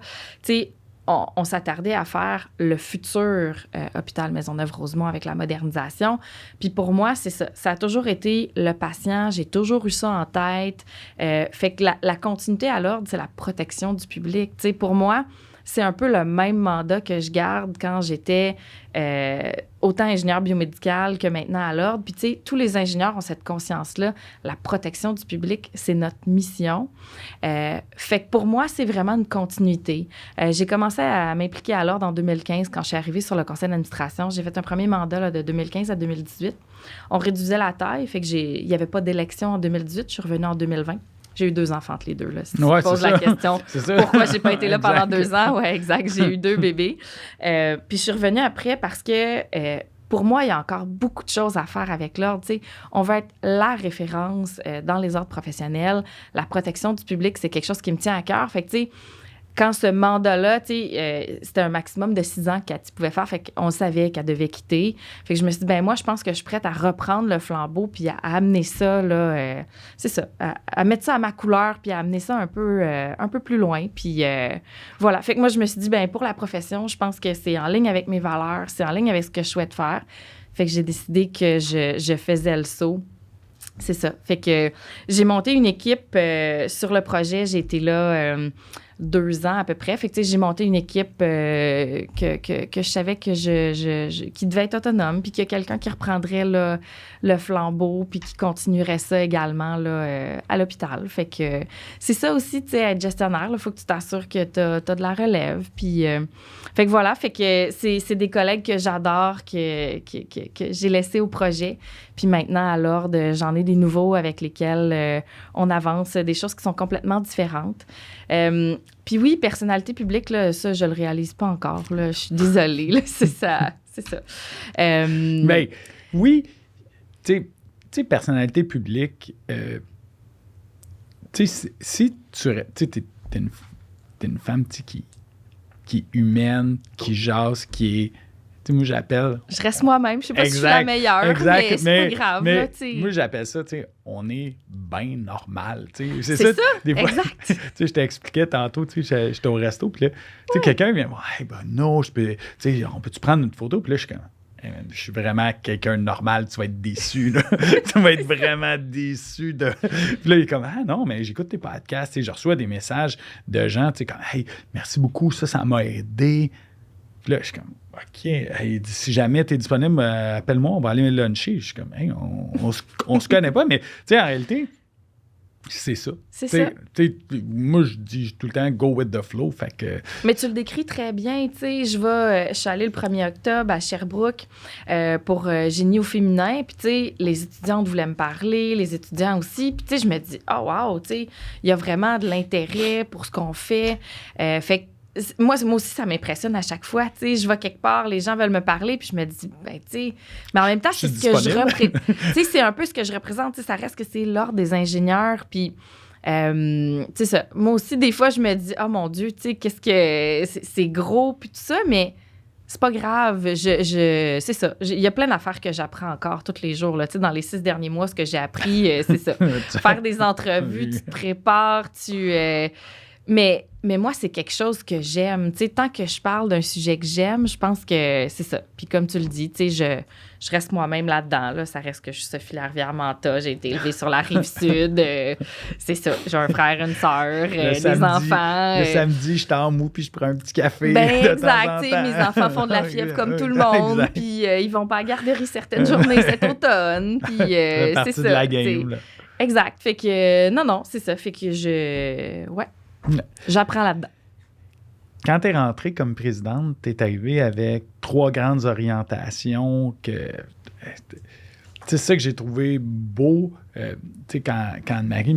On s'attardait à faire le futur hôpital Maisonneuve-Rosemont avec la modernisation. Puis pour moi, c'est ça. Ça a toujours été le patient. J'ai toujours eu ça en tête. Fait que la continuité à l'Ordre, c'est la protection du public. T'sais, pour moi, c'est un peu le même mandat que je garde quand j'étais autant ingénieur biomédical que maintenant à l'Ordre. Puis, tu sais, tous les ingénieurs ont cette conscience-là. La protection du public, c'est notre mission. Fait que pour moi, c'est vraiment une continuité. J'ai commencé à m'impliquer à l'Ordre en 2015 quand je suis arrivée sur le conseil d'administration. J'ai fait un premier mandat là, de 2015 à 2018. On réduisait la taille, fait que il n'y avait pas d'élection en 2018. Je suis revenue en 2020. J'ai eu 2 enfants entre les deux. Là, si tu me poses la question, pourquoi j'ai pas été là pendant 2 ans? Oui, exact. J'ai eu 2 bébés. Puis je suis revenue après parce que pour moi, il y a encore beaucoup de choses à faire avec l'Ordre. T'sais. On veut être la référence dans les ordres professionnels. La protection du public, c'est quelque chose qui me tient à cœur. Fait que, tu sais, quand ce mandat-là, c'était un maximum de 6 ans qu'elle pouvait faire, fait qu'on savait qu'elle devait quitter. Fait que je me suis dit, moi, je pense que je suis prête à reprendre le flambeau puis à amener ça, là, c'est ça, à mettre ça à ma couleur puis à amener ça un peu plus loin. Puis voilà. Fait que moi, je me suis dit, pour la profession, je pense que c'est en ligne avec mes valeurs, c'est en ligne avec ce que je souhaite faire. Fait que j'ai décidé que je faisais le saut. C'est ça. Fait que j'ai monté une équipe sur le projet. J'ai été là 2 ans à peu près. Fait que, j'ai monté une équipe que je savais que qui devait être autonome, puis qu'il y a quelqu'un qui reprendrait là, le flambeau, puis qui continuerait ça également là, à l'hôpital. Fait que c'est ça aussi, tu sais, être gestionnaire. Il faut que tu t'assures que tu as de la relève. Puis, fait que voilà, fait que c'est des collègues que j'adore, que j'ai laissés au projet. Puis maintenant, à l'Ordre, j'en ai des nouveaux avec lesquels on avance, des choses qui sont complètement différentes. Puis oui, personnalité publique, là, ça, je le réalise pas encore. Là, je suis désolée. Là, c'est ça. Mais oui, tu sais, personnalité publique, tu sais, si tu t'es une femme qui est humaine, qui jase, qui est... Tu sais, moi, j'appelle... Je reste moi-même. Je sais pas si je suis la meilleure, mais c'est pas grave. Mais là, moi, j'appelle ça, tu sais, on est bien normal. C'est ça, des fois, exact. Tu sais, je t'expliquais tantôt, tu sais, j'étais au resto, puis là, tu sais, quelqu'un vient me dire, hey, non, je peux... Tu sais, on peut-tu prendre une photo? Puis là, je suis comme... Je suis vraiment quelqu'un de normal, tu vas être déçu, là. Tu vas être vraiment déçu de... Puis là, il est comme, non, mais j'écoute tes podcasts, tu sais, je reçois des messages de gens, tu sais, comme, hey, merci beaucoup, ça m'a aidé. Puis là, je suis comme, OK, hey, si jamais tu es disponible, appelle-moi, on va aller luncher. Je suis comme, hey, on se connaît pas, mais tu sais, en réalité, c'est ça. C'est ça. Moi, je dis tout le temps, go with the flow. Fait que... Mais tu le décris très bien. Je suis allée le 1er octobre à Sherbrooke pour Génie au féminin. Puis, tu sais, les étudiantes voulaient me parler, les étudiants aussi. Puis, tu sais, je me dis, oh, wow, tu sais, il y a vraiment de l'intérêt pour ce qu'on fait. Fait que, moi aussi, ça m'impressionne à chaque fois. Tu sais, je vais quelque part, les gens veulent me parler, puis je me dis, tu sais... Mais en même temps, c'est ce que je représente. Tu sais, c'est un peu ce que je représente. Tu sais, ça reste que c'est l'ordre des ingénieurs, puis... tu sais, ça. Moi aussi, des fois, je me dis, oh mon Dieu, tu sais, qu'est-ce que... C'est gros, puis tout ça, mais c'est pas grave. C'est ça. Il y a plein d'affaires que j'apprends encore tous les jours. Là. Tu sais, dans les 6 derniers mois, ce que j'ai appris, c'est ça. Faire des entrevues, tu te prépares, Mais moi, c'est quelque chose que j'aime. Tu sais, tant que je parle d'un sujet que j'aime, je pense que c'est ça. Puis comme tu le dis, tu sais, je reste moi-même là-dedans. Là. Ça reste que je suis Sophie Larivière-Manta. J'ai été élevée sur la Rive-Sud. C'est ça. J'ai un frère, une sœur, des enfants. Le samedi, je t'en mou puis je prends un petit café. Exact. Mes enfants font de la fièvre comme tout le monde. Puis ils vont pas à la garderie certaines journées cet automne. Puis c'est ça. De la game, là. Exact. Fait que non, c'est ça. Fait que ouais. J'apprends là-dedans. Quand tu es rentrée comme présidente, tu es arrivée avec 3 grandes orientations que... C'est ça que j'ai trouvé beau. Tu sais, quand Anne-Marie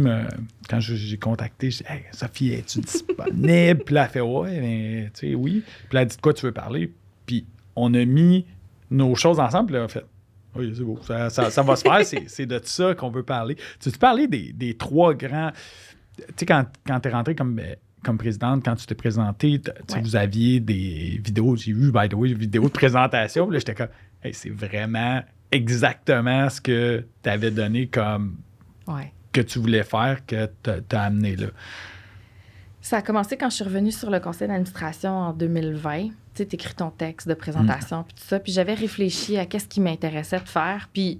quand j'ai contacté, je dis hey, « Sophie, es-tu disponible? » Puis là, elle fait « Ouais, mais tu sais, oui. » Puis là, elle dit « De quoi tu veux parler? » Puis on a mis nos choses ensemble, puis là, on a fait « Oui, c'est beau, ça va se faire. C'est de ça qu'on veut parler. » Tu veux parler des 3 grands... Tu sais, quand tu es rentrée comme présidente, quand tu t'es présentée, vous aviez des vidéos, j'ai vu, by the way, vidéos de présentation, puis là, j'étais comme, hey, c'est vraiment exactement ce que tu avais donné comme que tu voulais faire, que tu as amené là. Ça a commencé quand je suis revenue sur le conseil d'administration en 2020. Tu sais, t'écris ton texte de présentation, puis tout ça, puis j'avais réfléchi à qu'est-ce qui m'intéressait de faire, puis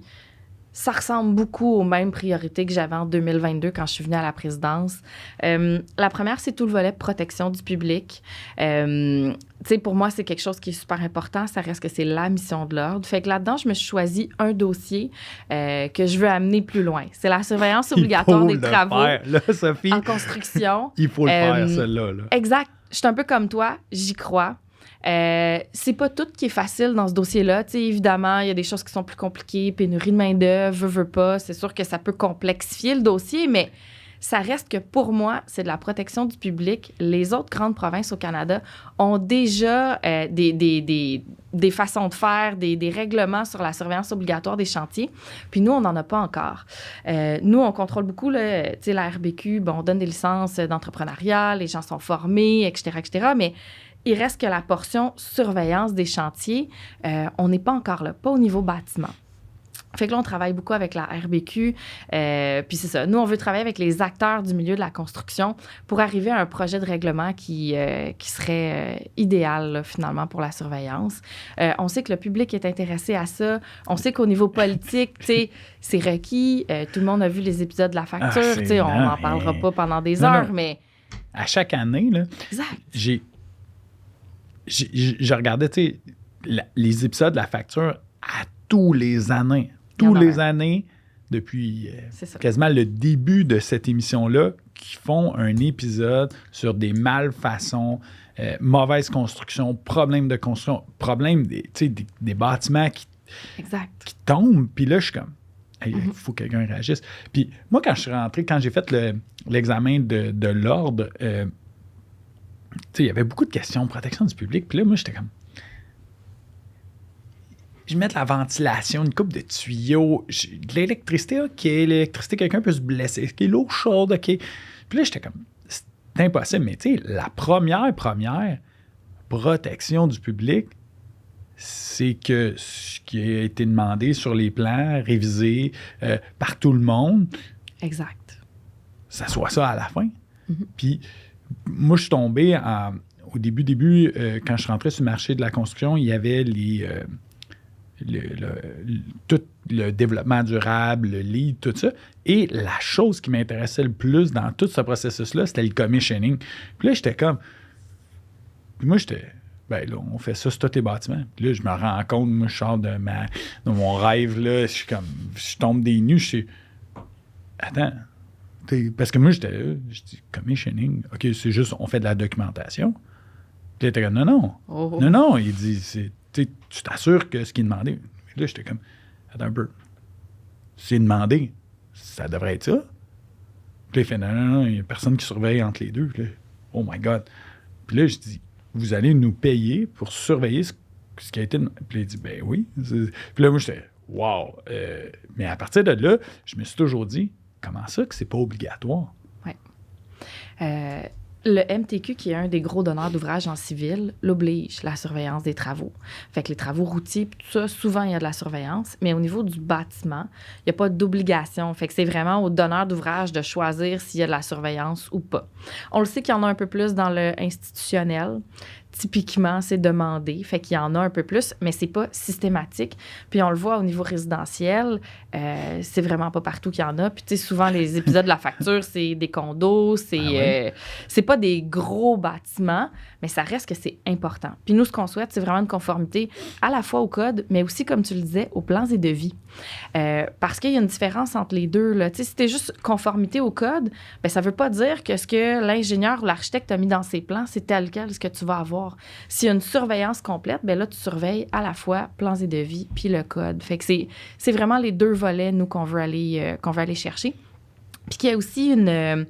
ça ressemble beaucoup aux mêmes priorités que j'avais en 2022 quand je suis venue à la présidence. La première, c'est tout le volet protection du public. Tu sais, pour moi, c'est quelque chose qui est super important. Ça reste que c'est la mission de l'ordre. Fait que là-dedans, je me suis choisi un dossier que je veux amener plus loin. C'est la surveillance obligatoire des travaux là, Sophie, en construction. Il faut le faire, celle-là. Là. Exact. Je suis un peu comme toi. J'y crois. C'est pas tout qui est facile dans ce dossier-là. Tu sais, évidemment, il y a des choses qui sont plus compliquées, pénurie de main-d'œuvre, veut pas. C'est sûr que ça peut complexifier le dossier, mais ça reste que pour moi, c'est de la protection du public. Les autres grandes provinces au Canada ont déjà des façons de faire, des règlements sur la surveillance obligatoire des chantiers. Puis nous, on n'en a pas encore. Nous, on contrôle beaucoup la RBQ. Bon, on donne des licences d'entrepreneuriat, les gens sont formés, etc., mais il reste que la portion surveillance des chantiers, on n'est pas encore là, pas au niveau bâtiment. Fait que là, on travaille beaucoup avec la RBQ. Puis c'est ça. Nous, on veut travailler avec les acteurs du milieu de la construction pour arriver à un projet de règlement qui serait idéal, là, finalement, pour la surveillance. On sait que le public est intéressé à ça. On sait qu'au niveau politique, tu sais, c'est requis. Tout le monde a vu les épisodes de la facture. Tu sais, on n'en parlera pas pendant des heures, mais... À chaque année, là, exact. Je regardais, tu sais, les épisodes de la facture à tous les années. Tous les années, depuis quasiment le début de cette émission-là, qui font un épisode sur des malfaçons, mauvaise construction, problèmes de construction, problèmes des bâtiments qui tombent. Puis là, je suis comme, il faut que quelqu'un réagisse. Puis moi, quand je suis rentré, quand j'ai fait l'examen de l'ordre, il y avait beaucoup de questions, protection du public. Puis là, moi, j'étais comme... Je mets de la ventilation, une coupe de tuyaux, de l'électricité, OK. L'électricité, quelqu'un peut se blesser. OK, l'eau chaude, OK. Puis là, j'étais comme... C'est impossible. Mais tu sais, la première protection du public, c'est que ce qui a été demandé sur les plans, révisé par tout le monde... Exact. Ça soit ça à la fin. Puis... Moi, je suis tombé au début, quand je suis rentré sur le marché de la construction, il y avait tout le développement durable, le LEED, tout ça. Et la chose qui m'intéressait le plus dans tout ce processus-là, c'était le commissioning. Puis là, j'étais comme... Puis moi, j'étais... Ben là, on fait ça sur tous les bâtiments. Puis là, je me rends compte, moi, je sors de mon rêve, là, je suis comme... Je tombe des nues, je suis... Attends... Parce que moi, j'étais là, je dis commissioning. OK, c'est juste, on fait de la documentation. Puis il était comme, non. Non, il dit, tu t'assures que ce qui est demandé. Puis là, j'étais comme, attends un peu. C'est demandé, ça devrait être ça. Puis là, il fait, non, il n'y a personne qui surveille entre les deux. Puis là, oh my God. Puis là, je dis, vous allez nous payer pour surveiller ce qui a été demandé. Puis là, il dit, ben oui. Puis là, moi, j'étais, wow. Mais à partir de là, je me suis toujours dit, comment ça que c'est pas obligatoire? Oui. Le MTQ, qui est un des gros donneurs d'ouvrage en civil, l'oblige, la surveillance des travaux. Fait que les travaux routiers, tout ça, souvent, il y a de la surveillance. Mais au niveau du bâtiment, il n'y a pas d'obligation. Fait que c'est vraiment au donneur d'ouvrage de choisir s'il y a de la surveillance ou pas. On le sait qu'il y en a un peu plus dans le institutionnel. Typiquement, c'est demandé. Fait qu'il y en a un peu plus, mais c'est pas systématique. Puis on le voit au niveau résidentiel, c'est vraiment pas partout qu'il y en a. Puis tu sais, souvent, les épisodes de la facture, c'est des condos, c'est pas des gros bâtiments, mais ça reste que c'est important. Puis nous, ce qu'on souhaite, c'est vraiment une conformité à la fois au code, mais aussi, comme tu le disais, aux plans et devis. Parce qu'il y a une différence entre les deux, là. Tu sais, si t'es juste conformité au code, bien, ça veut pas dire que ce que l'ingénieur ou l'architecte a mis dans ses plans, c'est tel quel ce que tu vas avoir. S'il y a une surveillance complète, bien là, tu surveilles à la fois plans et devis puis le code. Fait que c'est vraiment les deux volets, nous, qu'on veut aller chercher. Puis qu'il y a aussi une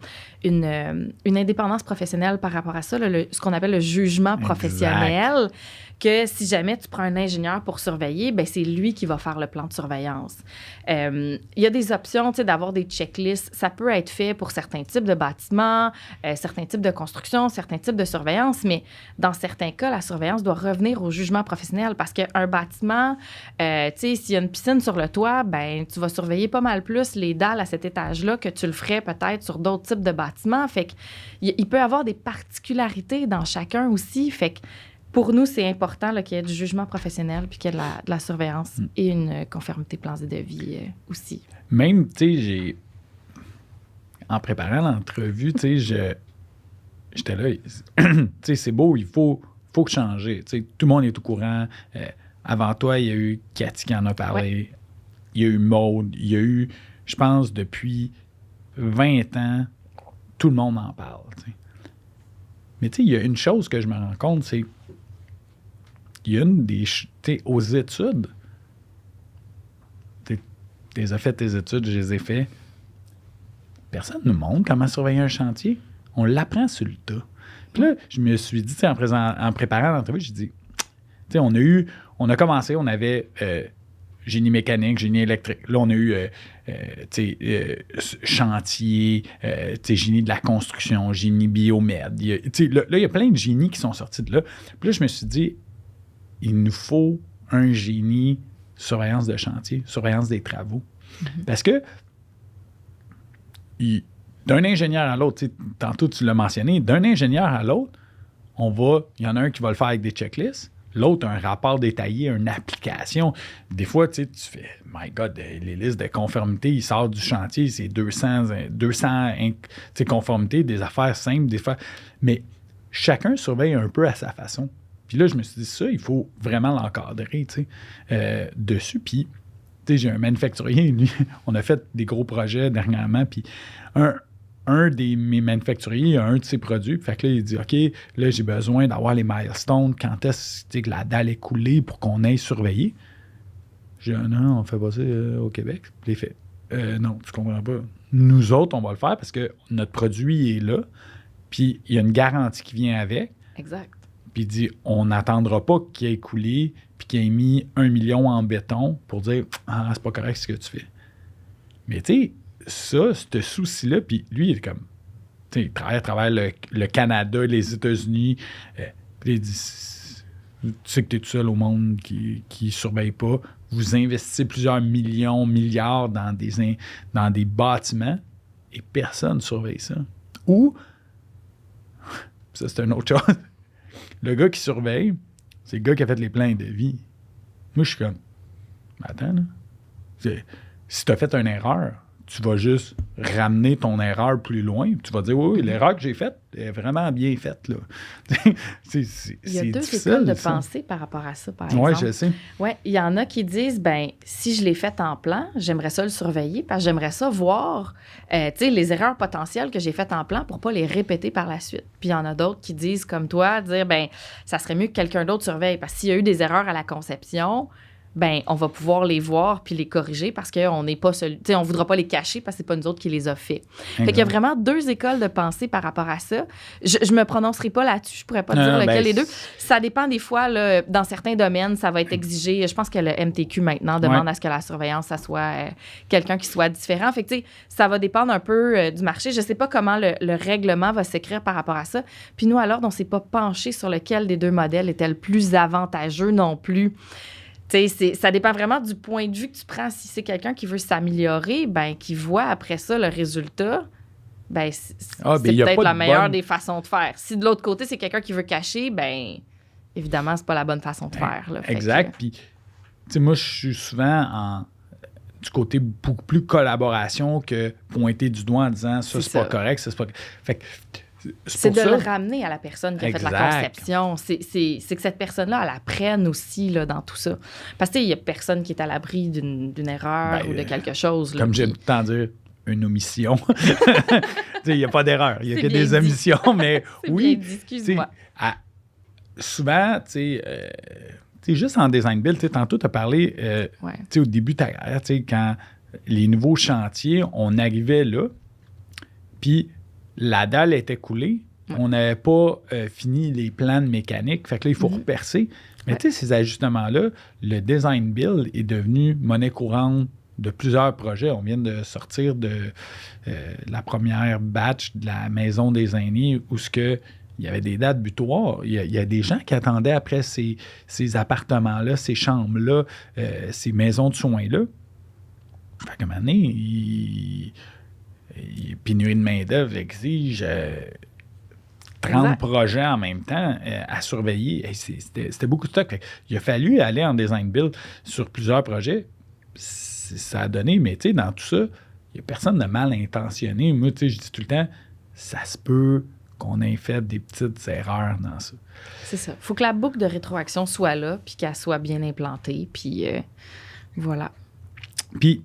indépendance professionnelle par rapport à ça, là, ce qu'on appelle le jugement professionnel. Exact. Que si jamais tu prends un ingénieur pour surveiller, bien, c'est lui qui va faire le plan de surveillance. Il y a des options, tu sais, d'avoir des checklists. Ça peut être fait pour certains types de bâtiments, certains types de construction, certains types de surveillance, mais dans certains cas, la surveillance doit revenir au jugement professionnel parce qu'un bâtiment, tu sais, s'il y a une piscine sur le toit, ben tu vas surveiller pas mal plus les dalles à cet étage-là que tu le ferais peut-être sur d'autres types de bâtiments. Fait qu'il peut y avoir des particularités dans chacun aussi. Fait que pour nous, c'est important là, qu'il y ait du jugement professionnel puis qu'il y ait de la surveillance et une conformité plans et devis aussi. Même, tu sais, en préparant l'entrevue, tu sais, j'étais là, tu sais, c'est beau, il faut changer. Tu sais, tout le monde est au courant. Avant toi, il y a eu Cathy qui en a parlé. Ouais. Il y a eu Maude. Il y a eu, je pense, depuis 20 ans, tout le monde en parle. T'sais. Mais tu sais, il y a une chose que je me rends compte, c'est il y a une des... Tu sais, aux études, tu as fait tes études, je les ai fait. Personne ne nous montre comment surveiller un chantier. On l'apprend sur le tas. Puis là, je me suis dit, en préparant l'entrevue, j'ai dit, tu sais, on a commencé, on avait génie mécanique, génie électrique. Là, on a eu, chantier, génie de la construction, génie biomède. Là, il y a plein de génies qui sont sortis de là. Puis là, je me suis dit, il nous faut un génie surveillance de chantier, surveillance des travaux. Mm-hmm. Parce que d'un ingénieur à l'autre, tantôt tu l'as mentionné, d'un ingénieur à l'autre, il y en a un qui va le faire avec des checklists, l'autre un rapport détaillé, une application. Des fois, tu fais, my God, les listes de conformité, ils sortent du chantier, c'est 200 conformités, des affaires simples, des fois. Mais chacun surveille un peu à sa façon. Puis là, je me suis dit, ça, il faut vraiment l'encadrer, dessus. Puis, j'ai un manufacturier, lui, on a fait des gros projets dernièrement, puis un de mes manufacturiers a un de ses produits, fait que là, il dit, OK, là, j'ai besoin d'avoir les milestones, quand est-ce que la dalle est coulée pour qu'on aille surveiller. J'ai dit, non, on fait pas ça au Québec. Puis il fait, non, tu comprends pas. Nous autres, on va le faire parce que notre produit est là, puis il y a une garantie qui vient avec. Exact. Puis il dit, on n'attendra pas qu'il ait coulé puis qu'il ait mis 1 million en béton pour dire, ah, c'est pas correct ce que tu fais. Mais tu sais, ce souci-là, puis lui, il est comme, tu sais, il travaille à travers le Canada, les États-Unis. Puis il dit, tu sais que tu es tout seul au monde qui surveille pas. Vous investissez plusieurs millions, milliards dans des bâtiments et personne ne surveille ça. Ou, ça c'est une autre chose, le gars qui surveille, c'est le gars qui a fait les plans de vie. Moi, je suis comme, attends, là. Si tu as fait une erreur, tu vas juste ramener ton erreur plus loin. Tu vas dire, oui, l'erreur que j'ai faite est vraiment bien faite. Là. Il y a deux écoles de pensée par rapport à ça, par exemple. Oui, je sais. Oui, il y en a qui disent, ben si je l'ai fait en plan, j'aimerais ça le surveiller parce que j'aimerais ça voir les erreurs potentielles que j'ai faites en plan pour ne pas les répéter par la suite. Puis il y en a d'autres qui disent, comme toi, dire, ben ça serait mieux que quelqu'un d'autre surveille parce que s'il y a eu des erreurs à la conception, ben on va pouvoir les voir puis les corriger parce qu'on n'est pas on voudra pas les cacher parce que c'est pas nous autres qui les a fait. Fait qu'il y a vraiment deux écoles de pensée par rapport à ça. Je me prononcerai pas là-dessus, je pourrais pas dire lequel des deux. Ça dépend des fois, là, dans certains domaines, ça va être exigé. Je pense que le MTQ maintenant demande à ce que la surveillance, ça soit quelqu'un qui soit différent. Fait que tu sais, ça va dépendre un peu du marché. Je sais pas comment le règlement va s'écrire par rapport à ça. Puis nous, à l'ordre, on s'est pas penché sur lequel des deux modèles était le plus avantageux non plus. Ça dépend vraiment du point de vue que tu prends. Si c'est quelqu'un qui veut s'améliorer, ben qui voit après ça le résultat, ben c'est peut-être la meilleure des façons de faire. Si de l'autre côté, c'est quelqu'un qui veut cacher, ben évidemment, c'est pas la bonne façon de faire. Là, exact. Puis, moi, je suis souvent du côté beaucoup plus collaboration que pointer du doigt en disant ça, c'est pas correct, ça, c'est pas... Fait que, c'est de le ramener à la personne qui a fait la conception. C'est que cette personne-là, elle apprenne aussi là, dans tout ça. Parce qu'il n'y a personne qui est à l'abri d'une erreur ou de quelque chose. Là, comme j'aime tout le temps dire, une omission. Il n'y a pas d'erreur. Il n'y a que des omissions. Mais oui, bien dit, excuse-moi. Souvent, juste en design build, tantôt, tu as parlé au début de ta carrière, quand les nouveaux chantiers, on arrivait là, puis la dalle était coulée. On n'avait pas fini les plans de mécanique. Fait que là, il faut repercer. Mais tu sais, ces ajustements-là, le design build est devenu monnaie courante de plusieurs projets. On vient de sortir de la première batch de la Maison des aînés où il y avait des dates butoirs. Il y a des gens qui attendaient après ces appartements-là, ces chambres-là, ces maisons de soins-là. Fait qu'à un moment donné, pénurie de main-d'œuvre exige 30 projets en même temps à surveiller. C'était beaucoup de stock. Il a fallu aller en design build sur plusieurs projets. Ça a donné, mais tu sais, dans tout ça, il n'y a personne de mal intentionné. Moi, tu sais, je dis tout le temps, ça se peut qu'on ait fait des petites erreurs dans ça. C'est ça. Il faut que la boucle de rétroaction soit là, puis qu'elle soit bien implantée, puis voilà. Puis,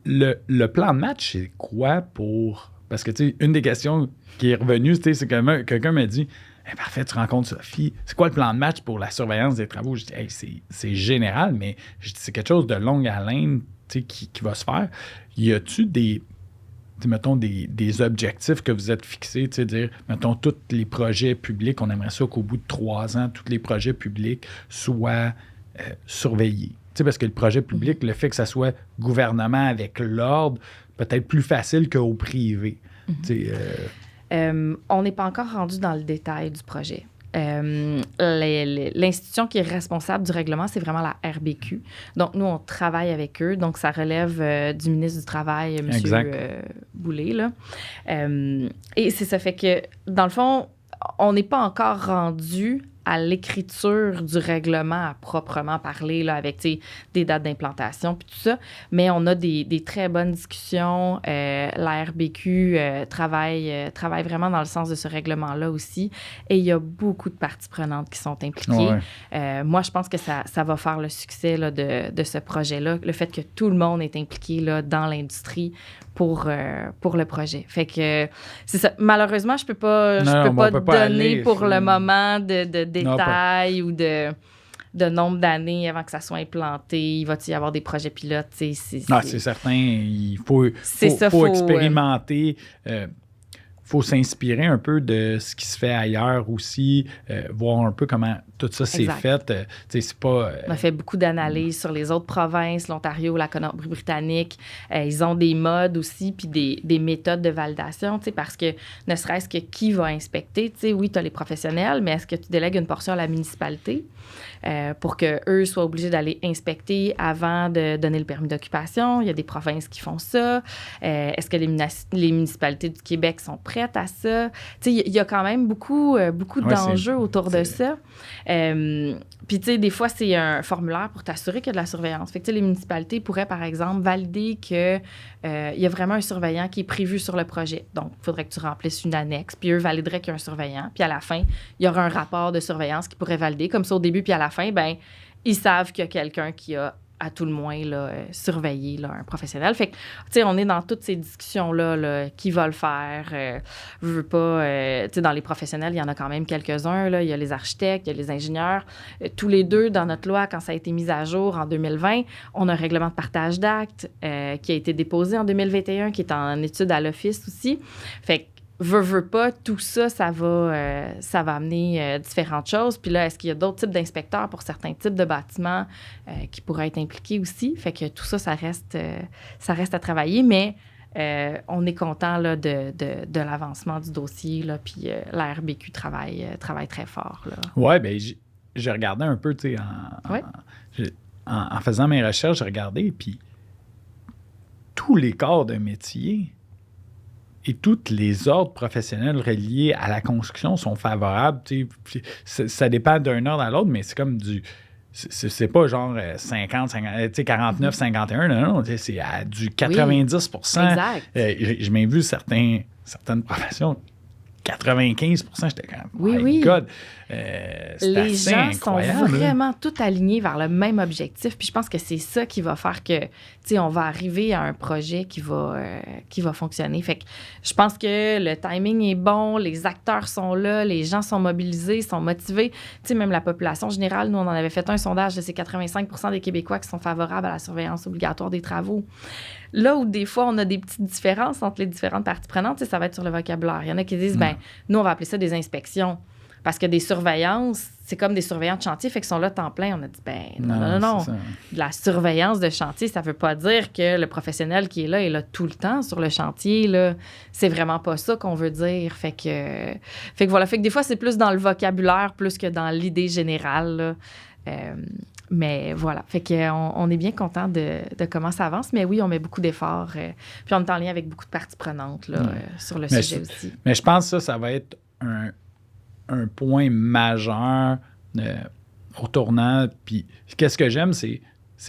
le plan de match, c'est quoi pour... Parce que, tu sais, une des questions qui est revenue, c'est que quelqu'un m'a dit hey, « Parfait, tu rencontres Sophie. C'est quoi le plan de match pour la surveillance des travaux? » Je dis hey, « C'est général, mais c'est quelque chose de longue haleine qui va se faire. Y a-tu mettons, des objectifs que vous êtes fixés, dire, mettons, tous les projets publics, on aimerait ça qu'au bout de 3 ans, tous les projets publics soient surveillés. Parce que le projet public, le fait que ça soit gouvernement avec l'ordre, peut-être plus facile qu'au privé. On n'est pas encore rendu dans le détail du projet. L'institution qui est responsable du règlement, c'est vraiment la RBQ. Donc, nous, on travaille avec eux. Donc, ça relève du ministre du Travail, M. Boulay. Là. Et c'est ça fait que, dans le fond, on n'est pas encore rendu à l'écriture du règlement à proprement parler, là, avec des dates d'implantation puis tout ça. Mais on a des très bonnes discussions. La RBQ travaille vraiment dans le sens de ce règlement-là aussi. Et il y a beaucoup de parties prenantes qui sont impliquées. Ouais. Moi, je pense que ça va faire le succès là, de ce projet-là. Le fait que tout le monde est impliqué là, dans l'industrie pour le projet. Fait que c'est ça. Malheureusement, je peux pas donner pour le moment de détails ou de nombre d'années avant que ça soit implanté. Il va y avoir des projets pilotes? C'est certain. Il faut expérimenter. Il faut s'inspirer un peu de ce qui se fait ailleurs aussi, voir un peu comment tout ça s'est fait. C'est pas, On a fait beaucoup d'analyses sur les autres provinces, l'Ontario, la Colombie-Britannique. Ils ont des modes aussi, puis des méthodes de validation, parce que ne serait-ce que qui va inspecter? Oui, tu as les professionnels, mais est-ce que tu délègues une portion à la municipalité pour qu'eux soient obligés d'aller inspecter avant de donner le permis d'occupation? Il y a des provinces qui font ça. Est-ce que les municipalités du Québec sont prêtes à ça? Il y a quand même beaucoup d'enjeux autour de ça. Puis, tu sais, des fois, c'est un formulaire pour t'assurer qu'il y a de la surveillance. Fait que, les municipalités pourraient, par exemple, valider qu'il y a vraiment un surveillant qui est prévu sur le projet. Donc, il faudrait que tu remplisses une annexe, puis eux valideraient qu'il y a un surveillant. Puis, à la fin, il y aura un rapport de surveillance qui pourrait valider. Comme ça, au début puis à la fin, ben ils savent qu'il y a quelqu'un qui a à tout le moins là, surveiller là, un professionnel. Fait que, tu sais, on est dans toutes ces discussions-là, là, qui va le faire, je veux pas, tu sais, dans les professionnels, il y en a quand même quelques-uns, là. Il y a les architectes, il y a les ingénieurs. Tous les deux, dans notre loi, quand ça a été mis à jour en 2020, on a un règlement de partage d'actes qui a été déposé en 2021, qui est en étude à l'Office aussi. Fait que, veux pas, tout ça, ça va amener différentes choses. Puis là, est-ce qu'il y a d'autres types d'inspecteurs pour certains types de bâtiments qui pourraient être impliqués aussi? Fait que tout ça, ça reste à travailler, mais on est content là, de l'avancement du dossier, là, puis la RBQ travaille très fort. Oui, bien, j'ai regardé un peu, tu sais, en faisant mes recherches, j'ai regardé, puis tous les corps de métier et tous les ordres professionnels reliés à la construction sont favorables. Ça dépend d'un ordre à l'autre, mais c'est comme du... C'est pas genre 50, 49, 51, non, c'est à du 90 Oui, exact. J'ai même vu certaines professions, 95 j'étais quand même, oui. God, les gens sont incroyable, vraiment tout alignés vers le même objectif. Puis je pense que c'est ça qui va faire que, tu sais, on va arriver à un projet qui va fonctionner. Fait que je pense que le timing est bon, les acteurs sont là, les gens sont mobilisés, sont motivés. Tu sais, même la population générale, nous, on en avait fait un sondage, c'est 85 des Québécois qui sont favorables à la surveillance obligatoire des travaux. Là où des fois, on a des petites différences entre les différentes parties prenantes, ça va être sur le vocabulaire. Il y en a qui disent, nous, on va appeler ça des inspections. Parce que des surveillances, c'est comme des surveillants de chantier, fait qu'ils sont là temps plein. On a dit, non. De la surveillance de chantier, ça veut pas dire que le professionnel qui est là tout le temps sur le chantier, là. C'est vraiment pas ça qu'on veut dire. Fait que voilà. Fait que des fois, c'est plus dans le vocabulaire plus que dans l'idée générale, là. Mais voilà, fait qu'on est bien content de comment ça avance. Mais oui, on met beaucoup d'efforts. Puis on est en lien avec beaucoup de parties prenantes là, sur le sujet aussi. Mais je pense que ça va être un point majeur au tournant. Puis qu'est-ce que j'aime, c'est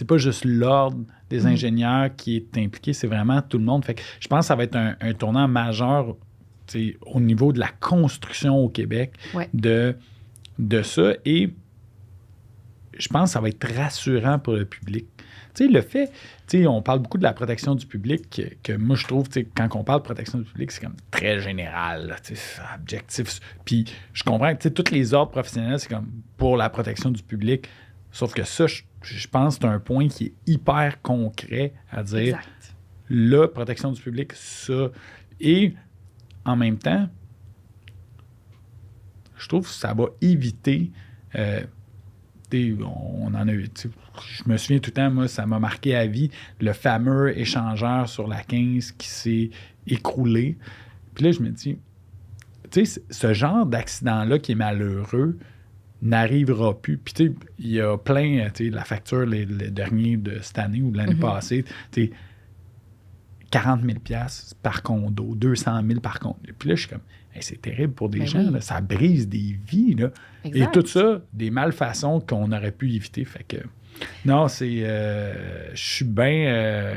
pas juste l'ordre des ingénieurs qui est impliqué, c'est vraiment tout le monde. Fait que je pense que ça va être un tournant majeur au niveau de la construction au Québec de ça. Et je pense que ça va être rassurant pour le public. Tu sais, le fait, tu sais, on parle beaucoup de la protection du public, que moi, je trouve, tu sais, quand on parle de protection du public, c'est comme très général, là, tu sais, objectif. Puis je comprends que, tu sais, tous les ordres professionnels, c'est comme pour la protection du public. Sauf que ça, je pense que c'est un point qui est hyper concret à dire. Exact. La protection du public, ça. Et en même temps, je trouve que ça va éviter... on en a eu. Je me souviens tout le temps, moi, ça m'a marqué à vie, le fameux échangeur sur la 15 qui s'est écroulé. Puis là, je me dis, tu sais, ce genre d'accident-là qui est malheureux n'arrivera plus. Puis tu sais, il y a plein, tu sais, la facture, les derniers de cette année ou de l'année passée, tu sais, 40 000 $ par condo, 200 000 par condo. Puis là, je suis comme, hey, c'est terrible pour des gens, là, ça brise des vies, là. Et tout ça, des malfaçons qu'on aurait pu éviter. Fait que, non, c'est... je suis bien...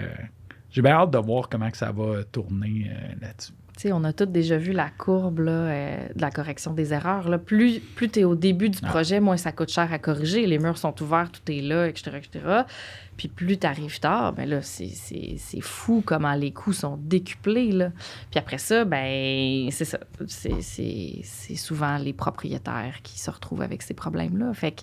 j'ai bien hâte de voir comment que ça va tourner là-dessus. Tu sais, on a tous déjà vu la courbe là, de la correction des erreurs. Là. Plus tu es au début du projet, moins ça coûte cher à corriger. Les murs sont ouverts, tout est là, etc. Puis plus tu arrives tard, ben là, c'est fou comment les coûts sont décuplés. Là. Puis après ça, ben c'est ça. C'est souvent les propriétaires qui se retrouvent avec ces problèmes-là. Fait que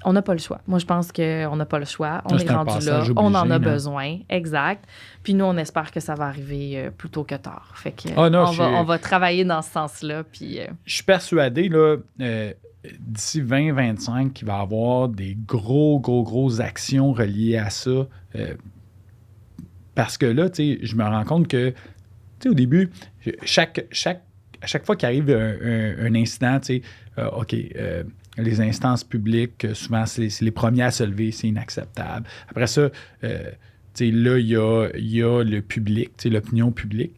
on n'a pas le choix. Moi, je pense qu'on n'a pas le choix. On est rendu là. Obligé, on en a besoin. Exact. Puis nous, on espère que ça va arriver plus tôt que tard. Fait que on va travailler dans ce sens-là. Puis, je suis persuadé, là, d'ici 2025, qu'il va y avoir des grosses actions reliées à ça. Parce que là, tu sais, je me rends compte que, tu sais, au début, à chaque fois qu'arrive un incident, tu sais, OK, les instances publiques, souvent, c'est les premiers à se lever, c'est inacceptable. Après ça, tu sais, là, il y a le public, tu sais, l'opinion publique.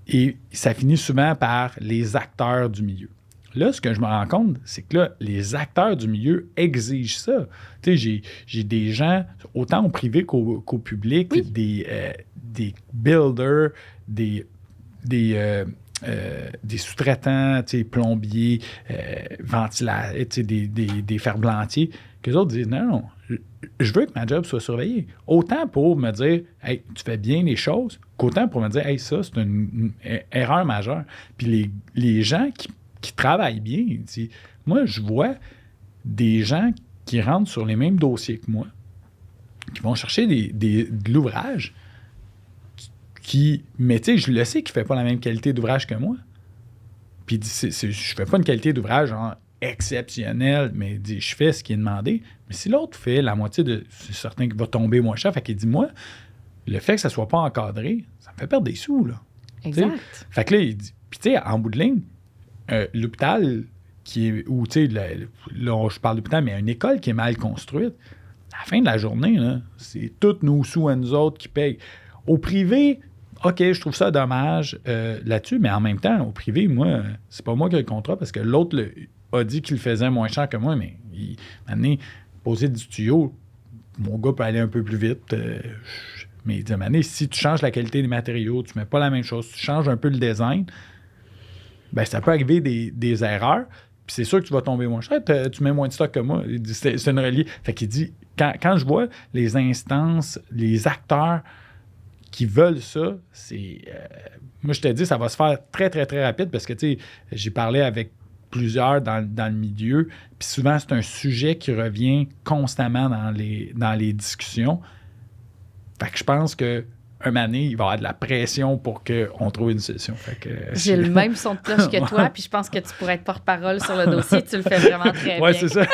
Et ça finit souvent par les acteurs du milieu. Là, ce que je me rends compte, c'est que là, les acteurs du milieu exigent ça. Tu sais, j'ai des gens, autant au privé qu'au public, des builders, des sous-traitants, plombiers, ventilateurs, des ferblantiers, qu'eux autres disent non, je veux que ma job soit surveillée. Autant pour me dire, hey, tu fais bien les choses, qu'autant pour me dire, hey, ça, c'est une erreur majeure. Puis les gens qui travaillent bien, moi, je vois des gens qui rentrent sur les mêmes dossiers que moi, qui vont chercher de l'ouvrage, mais tu sais, je le sais qu'il ne fait pas la même qualité d'ouvrage que moi. Puis il dit, je ne fais pas une qualité d'ouvrage exceptionnelle, mais il dit, je fais ce qui est demandé. Mais si l'autre fait la moitié c'est certain qu'il va tomber moins cher. Fait qu'il dit, moi, le fait que ça ne soit pas encadré, ça me fait perdre des sous, là. Exact. T'sais? Fait que là, il dit, puis tu sais, en bout de ligne, l'hôpital qui est, ou tu sais, là, je parle d'hôpital, mais une école qui est mal construite, à la fin de la journée, là, c'est tous nos sous à nous autres qui payent. Au privé, OK, je trouve ça dommage là-dessus, mais en même temps, au privé, moi, c'est pas moi qui ai le contrat parce que l'autre a dit qu'il le faisait moins cher que moi, mais maintenant, poser du tuyau, mon gars peut aller un peu plus vite. Mais il dit, maintenant, si tu changes la qualité des matériaux, tu mets pas la même chose, tu changes un peu le design, ben ça peut arriver des erreurs. Puis c'est sûr que tu vas tomber moins cher. Tu mets moins de stock que moi. Il dit, c'est une reliée. Fait qu'il dit, quand je vois les instances, les acteurs qui veulent ça, c'est... moi, je te dis, ça va se faire très, très, très rapide parce que, tu sais, j'ai parlé avec plusieurs dans le milieu, puis souvent, c'est un sujet qui revient constamment dans les discussions. Fait que je pense que un moment donné, il va y avoir de la pression pour qu'on trouve une solution. Fait que, j'ai le même son de cloche que toi, puis je pense que tu pourrais être porte-parole sur le dossier. Tu le fais vraiment très bien. Oui, c'est ça.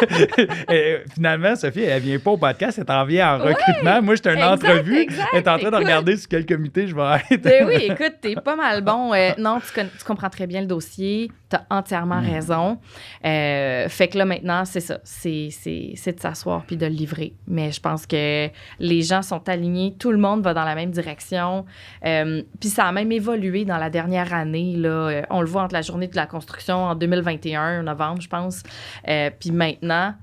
Et, finalement, Sophie, elle vient pas au podcast, elle t'en vient en recrutement. Moi, j'étais une entrevue. Elle est en train de regarder sur quel comité je vais être. Ben oui, écoute, t'es pas mal bon. Non, tu comprends très bien le dossier. T'as entièrement raison. Fait que là, maintenant, c'est ça. C'est de s'asseoir puis de le livrer. Mais je pense que les gens sont alignés. Tout le monde va dans la même direction. Puis ça a même évolué dans la dernière année. Là. On le voit entre la journée de la construction en 2021, novembre, je pense. Puis maintenant,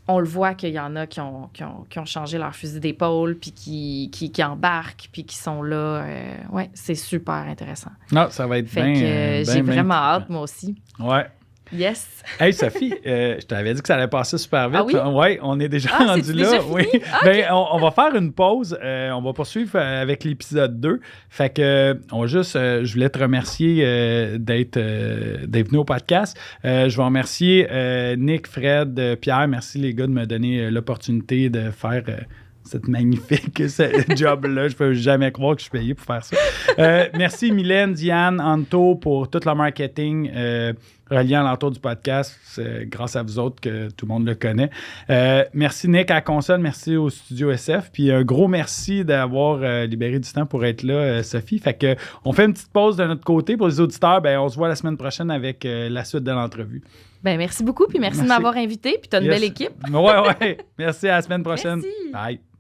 on le voit qu'il y en a qui ont changé leur fusil d'épaule, puis qui embarquent, puis qui sont là. Ouais, c'est super intéressant. Non, ça va être bien. J'ai vraiment hâte, moi aussi. Ouais. Yes. Hey, Sophie, je t'avais dit que ça allait passer super vite. Ah oui? Ouais, on est déjà rendu là. Déjà fini? Oui. Ah, ben, okay. on va faire une pause. On va poursuivre avec l'épisode 2. Fait que, je voulais te remercier d'être venu au podcast. Je vais remercier Nick, Fred, Pierre. Merci les gars de me donner l'opportunité de faire cette magnifique job-là. Je peux jamais croire que je suis payé pour faire ça. Merci Mylène, Diane, Anto pour tout le marketing relié à l'entour du podcast. C'est grâce à vous autres que tout le monde le connaît. Merci Nick à la console. Merci au Studio SF. Puis un gros merci d'avoir libéré du temps pour être là, Sophie. Fait que on fait une petite pause de notre côté. Pour les auditeurs, ben, on se voit la semaine prochaine avec la suite de l'entrevue. Ben, merci beaucoup. Puis merci de m'avoir invité. Puis tu as une belle équipe. Ouais. Merci, à la semaine prochaine. Merci. Bye.